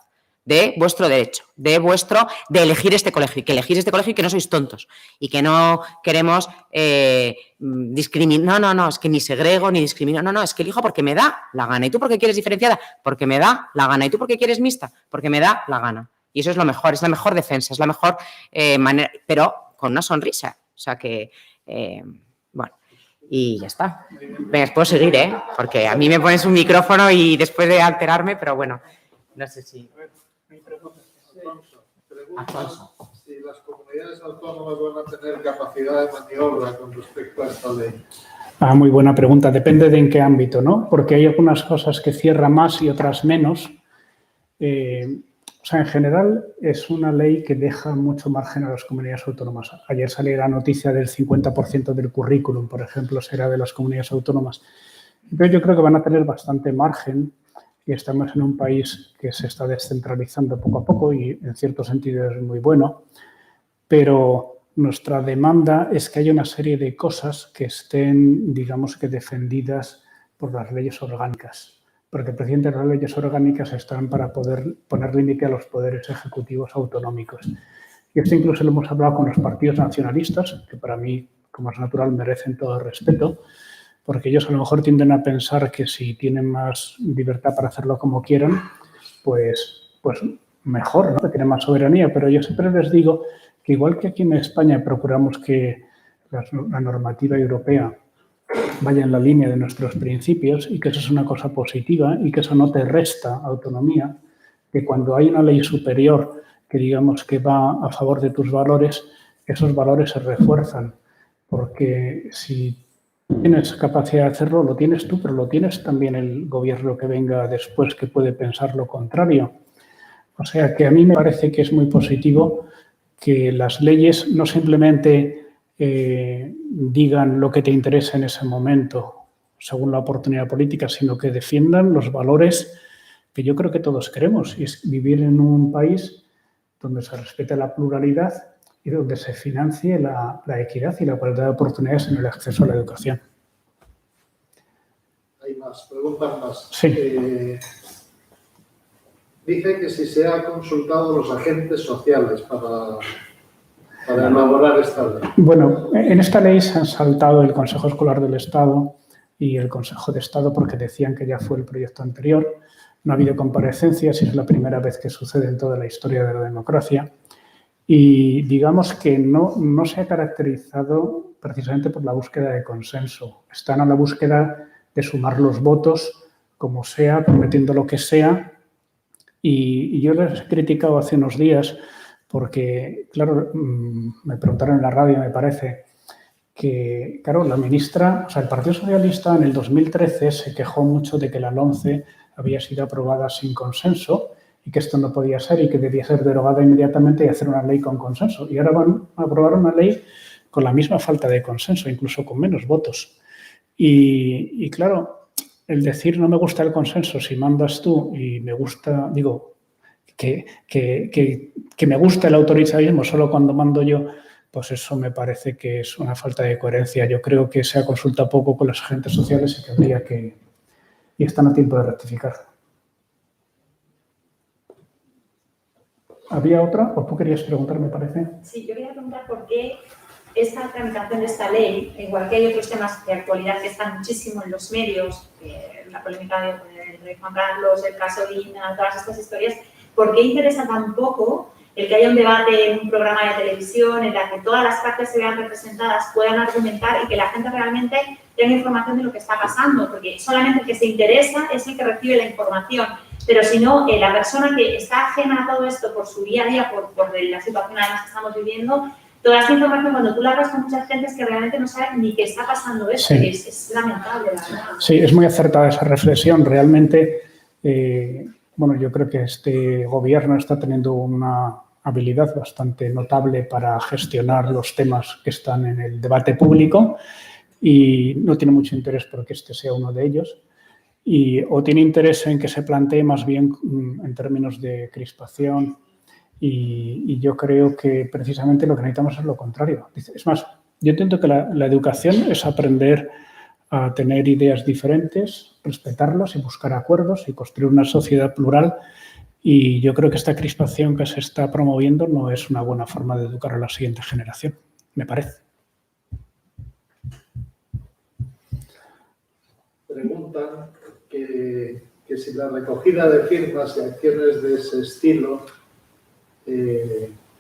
de vuestro derecho, de elegir este colegio, y que elegís este colegio y que no sois tontos y que no queremos discriminar. No, es que ni segrego ni discrimino. No, es que elijo porque me da la gana. ¿Y tú por qué quieres diferenciada? Porque me da la gana. ¿Y tú por qué quieres mixta? Porque me da la gana. Y eso es lo mejor, es la mejor defensa, es la mejor manera, pero con una sonrisa. O sea que, bueno, y ya está. Venga, puedo seguir, porque a mí me pones un micrófono y después de alterarme, pero bueno, no sé si... Alfonso, si las comunidades autónomas van a tener capacidad de maniobra con respecto a esta ley. Muy buena pregunta. Depende de en qué ámbito, ¿no? Porque hay algunas cosas que cierran más y otras menos. O sea, en general es una ley que deja mucho margen a las comunidades autónomas. Ayer salió la noticia del 50% del currículum, por ejemplo, será de las comunidades autónomas. Pero yo creo que van a tener bastante margen y estamos en un país que se está descentralizando poco a poco y en cierto sentido es muy bueno, pero nuestra demanda es que haya una serie de cosas que estén, digamos que, defendidas por las leyes orgánicas, porque precisamente las leyes orgánicas están para poder poner límite a los poderes ejecutivos autonómicos. Y esto incluso lo hemos hablado con los partidos nacionalistas, que para mí, como es natural, merecen todo el respeto, porque ellos a lo mejor tienden a pensar que si tienen más libertad para hacerlo como quieran, pues mejor, ¿no? Que tienen más soberanía. Pero yo siempre les digo que igual que aquí en España procuramos que la normativa europea vaya en la línea de nuestros principios y que eso es una cosa positiva y que eso no te resta autonomía, que cuando hay una ley superior que digamos que va a favor de tus valores, esos valores se refuerzan, porque si tienes capacidad de hacerlo, lo tienes tú, pero lo tienes también el gobierno que venga después que puede pensar lo contrario. O sea que a mí me parece que es muy positivo que las leyes no simplemente digan lo que te interesa en ese momento, según la oportunidad política, sino que defiendan los valores que yo creo que todos queremos, y es vivir en un país donde se respete la pluralidad y donde se financie la equidad y la igualdad de oportunidades en el acceso a la educación. Hay más, preguntas más. Sí. Dice que si se ha consultado a los agentes sociales para elaborar esta ley. Bueno, en esta ley se han saltado el Consejo Escolar del Estado y el Consejo de Estado porque decían que ya fue el proyecto anterior. No ha habido comparecencias y es la primera vez que sucede en toda la historia de la democracia. Y digamos que no se ha caracterizado precisamente por la búsqueda de consenso. Están a la búsqueda de sumar los votos, como sea, prometiendo lo que sea. Y yo les he criticado hace unos días porque, claro, me preguntaron en la radio, me parece, que, claro, la ministra, o sea, el Partido Socialista en el 2013 se quejó mucho de que la LOMCE había sido aprobada sin consenso y que esto no podía ser y que debía ser derogada inmediatamente y hacer una ley con consenso. Y ahora van a aprobar una ley con la misma falta de consenso, incluso con menos votos. Y claro, el decir no me gusta el consenso si mandas tú y me gusta, digo, que me gusta el autoritarismo solo cuando mando yo, pues eso me parece que es una falta de coherencia. Yo creo que se ha consultado poco con los agentes sociales y que habría que... y están a tiempo de rectificar. ¿Había otra? ¿O tú querías preguntar, me parece? Sí, yo quería preguntar por qué esta tramitación de esta ley, igual que hay otros temas de actualidad que están muchísimo en los medios, la polémica de Juan Carlos, el caso Lina, todas estas historias, ¿por qué interesa tan poco el que haya un debate en un programa de televisión en la que todas las partes se vean representadas, puedan argumentar y que la gente realmente tenga información de lo que está pasando? Porque solamente el que se interesa es el que recibe la información. Pero si no, la persona que está ajena a todo esto por su día a día, por la situación además que estamos viviendo, toda esta información, cuando tú la hablas con mucha gente, es que realmente no saben ni qué está pasando eso. Sí. Es lamentable, la verdad. Sí, es muy acertada esa reflexión. Realmente, bueno, yo creo que este gobierno está teniendo una habilidad bastante notable para gestionar los temas que están en el debate público y no tiene mucho interés porque este sea uno de ellos. o tiene interés en que se plantee más bien en términos de crispación y yo creo que precisamente lo que necesitamos es lo contrario. Es más, yo entiendo que la educación es aprender a tener ideas diferentes, respetarlos y buscar acuerdos y construir una sociedad plural. Y yo creo que esta crispación que se está promoviendo no es una buena forma de educar a la siguiente generación, me parece. Preguntan que si la recogida de firmas y acciones de ese estilo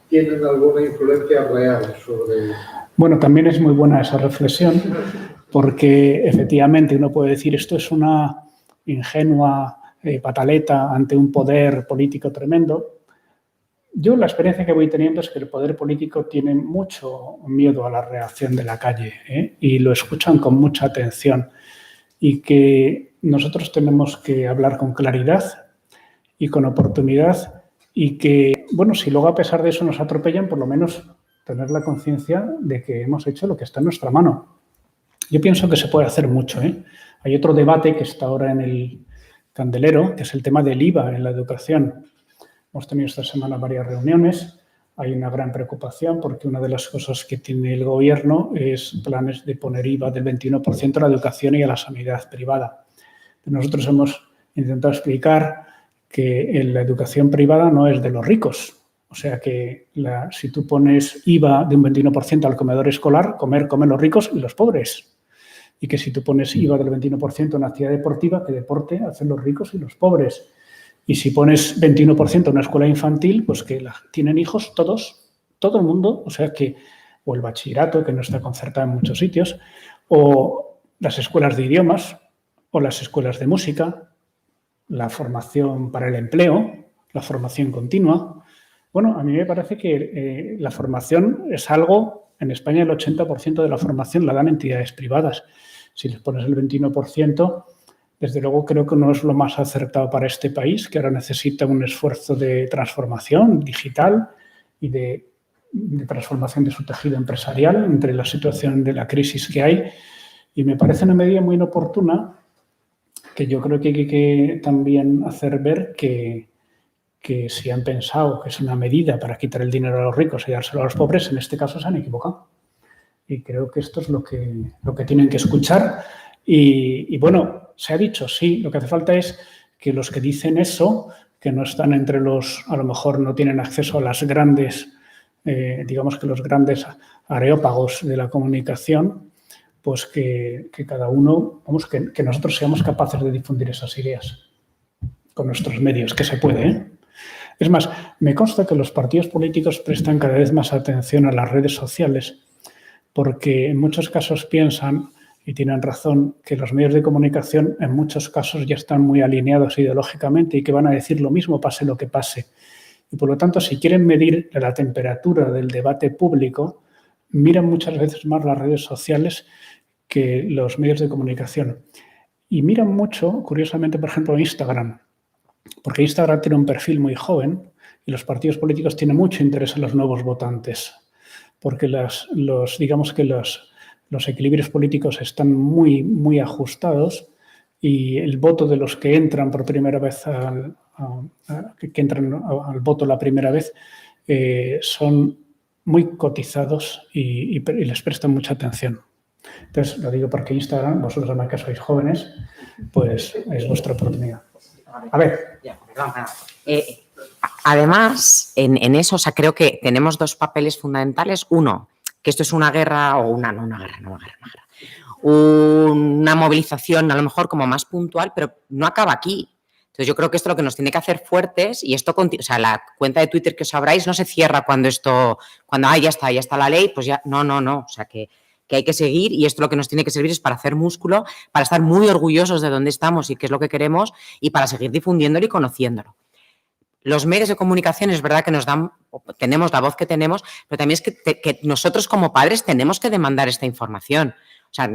tienen alguna influencia real sobre... Bueno, también es muy buena esa reflexión, porque efectivamente uno puede decir esto es una ingenua pataleta ante un poder político tremendo. Yo la experiencia que voy teniendo es que el poder político tiene mucho miedo a la reacción de la calle, y lo escuchan con mucha atención y que nosotros tenemos que hablar con claridad y con oportunidad y que, bueno, si luego a pesar de eso nos atropellan, por lo menos tener la conciencia de que hemos hecho lo que está en nuestra mano. Yo pienso que se puede hacer mucho, Hay otro debate que está ahora en el candelero, que es el tema del IVA en la educación. Hemos tenido esta semana varias reuniones. Hay una gran preocupación porque una de las cosas que tiene el Gobierno es planes de poner IVA del 21% a la educación y a la sanidad privada. Nosotros hemos intentado explicar que la educación privada no es de los ricos. O sea que si tú pones IVA de un 21% al comedor escolar, comen los ricos y los pobres. Y que si tú pones IVA del 21% en actividad deportiva, que deporte hacen los ricos y los pobres. Y si pones 21% en una escuela infantil, pues que tienen hijos todos, todo el mundo, o sea que, o el bachillerato, que no está concertado en muchos sitios, o las escuelas de idiomas, o las escuelas de música, la formación para el empleo, la formación continua. Bueno, a mí me parece que la formación es algo, en España el 80% de la formación la dan entidades privadas. Si les pones el 21%, desde luego creo que no es lo más acertado para este país, que ahora necesita un esfuerzo de transformación digital y de transformación de su tejido empresarial entre la situación de la crisis que hay. Y me parece una medida muy inoportuna que yo creo que hay que también hacer ver que si han pensado que es una medida para quitar el dinero a los ricos y dárselo a los pobres, en este caso se han equivocado. Y creo que esto es lo que tienen que escuchar. Y bueno, se ha dicho, sí, lo que hace falta es que los que dicen eso, que no están entre los, a lo mejor no tienen acceso a las grandes, digamos que los grandes areópagos de la comunicación, pues que cada uno, vamos, que nosotros seamos capaces de difundir esas ideas con nuestros medios, que se puede, Es más, me consta que los partidos políticos prestan cada vez más atención a las redes sociales porque en muchos casos piensan, y tienen razón, que los medios de comunicación en muchos casos ya están muy alineados ideológicamente y que van a decir lo mismo pase lo que pase. Y por lo tanto, si quieren medir la temperatura del debate público, miran muchas veces más las redes sociales que los medios de comunicación. Y miran mucho, curiosamente, por ejemplo, Instagram, porque Instagram tiene un perfil muy joven y los partidos políticos tienen mucho interés en los nuevos votantes, porque digamos que los equilibrios políticos están muy, muy ajustados y el voto de los que entran por primera vez que entran al voto la primera vez son muy cotizados y les prestan mucha atención. Entonces, lo digo porque Instagram, vosotros además que sois jóvenes, pues es vuestra oportunidad. A ver. Además, en eso, o sea, creo que tenemos dos papeles fundamentales. Uno, que esto es una guerra, o una movilización a lo mejor como más puntual, pero no acaba aquí. Entonces yo creo que esto es lo que nos tiene que hacer fuertes y esto, o sea, la cuenta de Twitter que os abráis no se cierra cuando ya está la ley, pues ya, no, o sea que hay que seguir y esto lo que nos tiene que servir es para hacer músculo, para estar muy orgullosos de dónde estamos y qué es lo que queremos y para seguir difundiéndolo y conociéndolo. Los medios de comunicación es verdad que tenemos la voz que tenemos, pero también es que nosotros como padres tenemos que demandar esta información. O sea,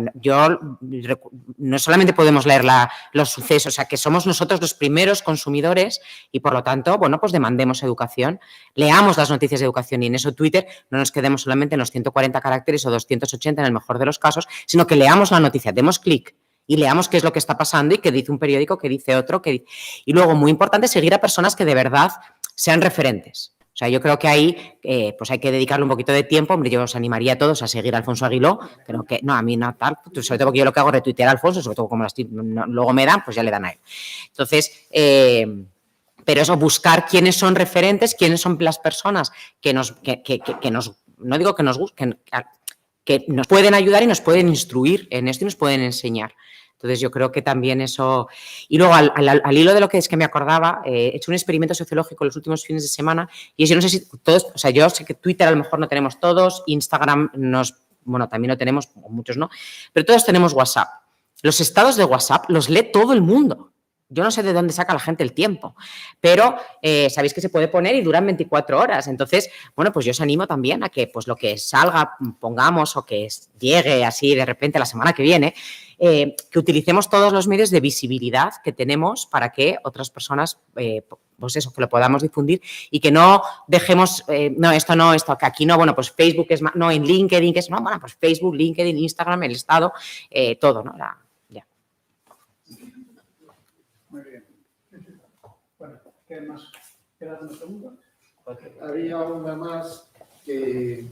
no solamente podemos leer los sucesos, o sea, que somos nosotros los primeros consumidores y, por lo tanto, bueno, pues demandemos educación, leamos las noticias de educación y en eso Twitter no nos quedemos solamente en los 140 caracteres o 280 en el mejor de los casos, sino que leamos la noticia, demos clic y leamos qué es lo que está pasando y qué dice un periódico, qué dice otro. Y luego, muy importante, seguir a personas que de verdad sean referentes. O sea, yo creo que ahí pues hay que dedicarle un poquito de tiempo. Hombre, yo os animaría a todos a seguir a Alfonso Aguiló. Creo que, no, a mí no tal, sobre todo porque yo lo que hago es retuitear a Alfonso, sobre todo como luego me dan, pues ya le dan a él. Entonces, pero eso, buscar quiénes son referentes, quiénes son las personas que nos, no digo que nos gusten, que nos pueden ayudar y nos pueden instruir en esto y nos pueden enseñar. Entonces, yo creo que también eso... Y luego, al hilo de lo que es que me acordaba, he hecho un experimento sociológico los últimos fines de semana y yo no sé si todos... O sea, yo sé que Twitter a lo mejor no tenemos todos, Instagram también lo tenemos, muchos no, pero todos tenemos WhatsApp. Los estados de WhatsApp los lee todo el mundo. Yo no sé de dónde saca la gente el tiempo, pero sabéis que se puede poner y duran 24 horas. Entonces, bueno, pues yo os animo también a que pues lo que salga, pongamos, o que llegue así de repente la semana que viene, que utilicemos todos los medios de visibilidad que tenemos para que otras personas, pues eso, que lo podamos difundir y que no dejemos, esto, que aquí no, bueno, pues Facebook es más, no, en LinkedIn, que es, no, bueno, pues Facebook, LinkedIn, Instagram, el Estado, todo, ¿no? Muy bien. Bueno, ¿qué más? ¿Queda alguna pregunta? Había una más que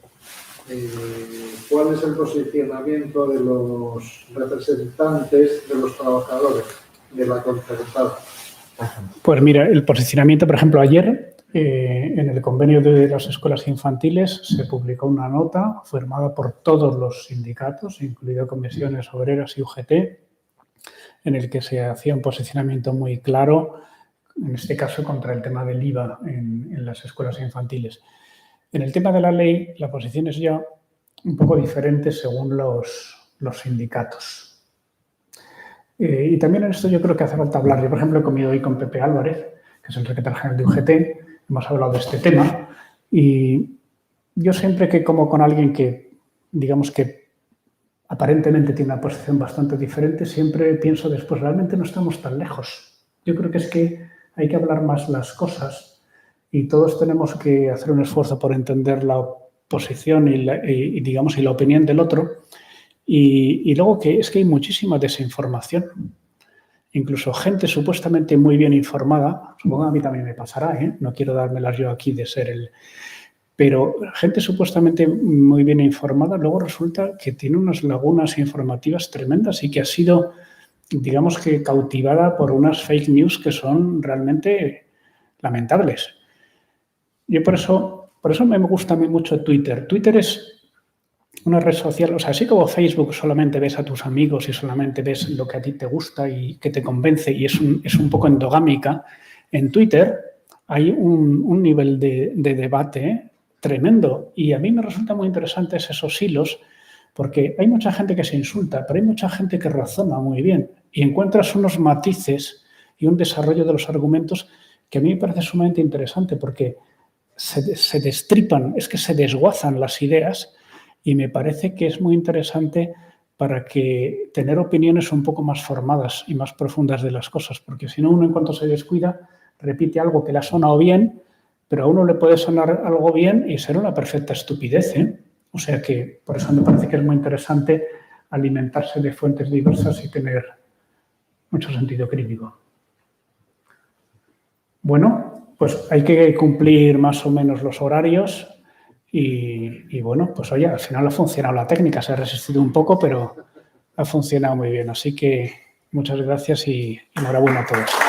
¿cuál es el posicionamiento de los representantes de los trabajadores de la concertada? Pues mira, el posicionamiento, por ejemplo, ayer en el convenio de las escuelas infantiles se publicó una nota firmada por todos los sindicatos, incluido Comisiones Obreras y UGT, en el que se hacía un posicionamiento muy claro, en este caso contra el tema del IVA en las escuelas infantiles. En el tema de la ley, la posición es ya un poco diferente según los sindicatos. Y también en esto yo creo que hace falta hablar. Yo, por ejemplo, he comido hoy con Pepe Álvarez, que es el secretario general de UGT, hemos hablado de este tema y yo siempre que como con alguien que, digamos que aparentemente tiene una posición bastante diferente, siempre pienso después, realmente no estamos tan lejos. Yo creo que es que hay que hablar más las cosas y todos tenemos que hacer un esfuerzo por entender la posición y la opinión del otro. Y luego que es que hay muchísima desinformación. Incluso gente supuestamente muy bien informada, supongo que a mí también me pasará, no quiero dármelas yo aquí de ser el... Pero gente supuestamente muy bien informada luego resulta que tiene unas lagunas informativas tremendas y que ha sido, digamos que, cautivada por unas fake news que son realmente lamentables. Yo por eso me gusta a mí mucho Twitter. Twitter es una red social, o sea, así como Facebook solamente ves a tus amigos y solamente ves lo que a ti te gusta y que te convence y es un poco endogámica, en Twitter hay un nivel de debate tremendo y a mí me resulta muy interesante esos hilos porque hay mucha gente que se insulta, pero hay mucha gente que razona muy bien y encuentras unos matices y un desarrollo de los argumentos que a mí me parece sumamente interesante porque se destripan, es que se desguazan las ideas y me parece que es muy interesante para que tener opiniones un poco más formadas y más profundas de las cosas, porque si no uno en cuanto se descuida repite algo que le ha sonado bien, pero a uno le puede sonar algo bien y ser una perfecta estupidez, O sea que por eso me parece que es muy interesante alimentarse de fuentes diversas y tener mucho sentido crítico. Bueno, pues hay que cumplir más o menos los horarios y bueno, pues oye, al final ha funcionado la técnica, se ha resistido un poco, pero ha funcionado muy bien. Así que muchas gracias y enhorabuena a todos.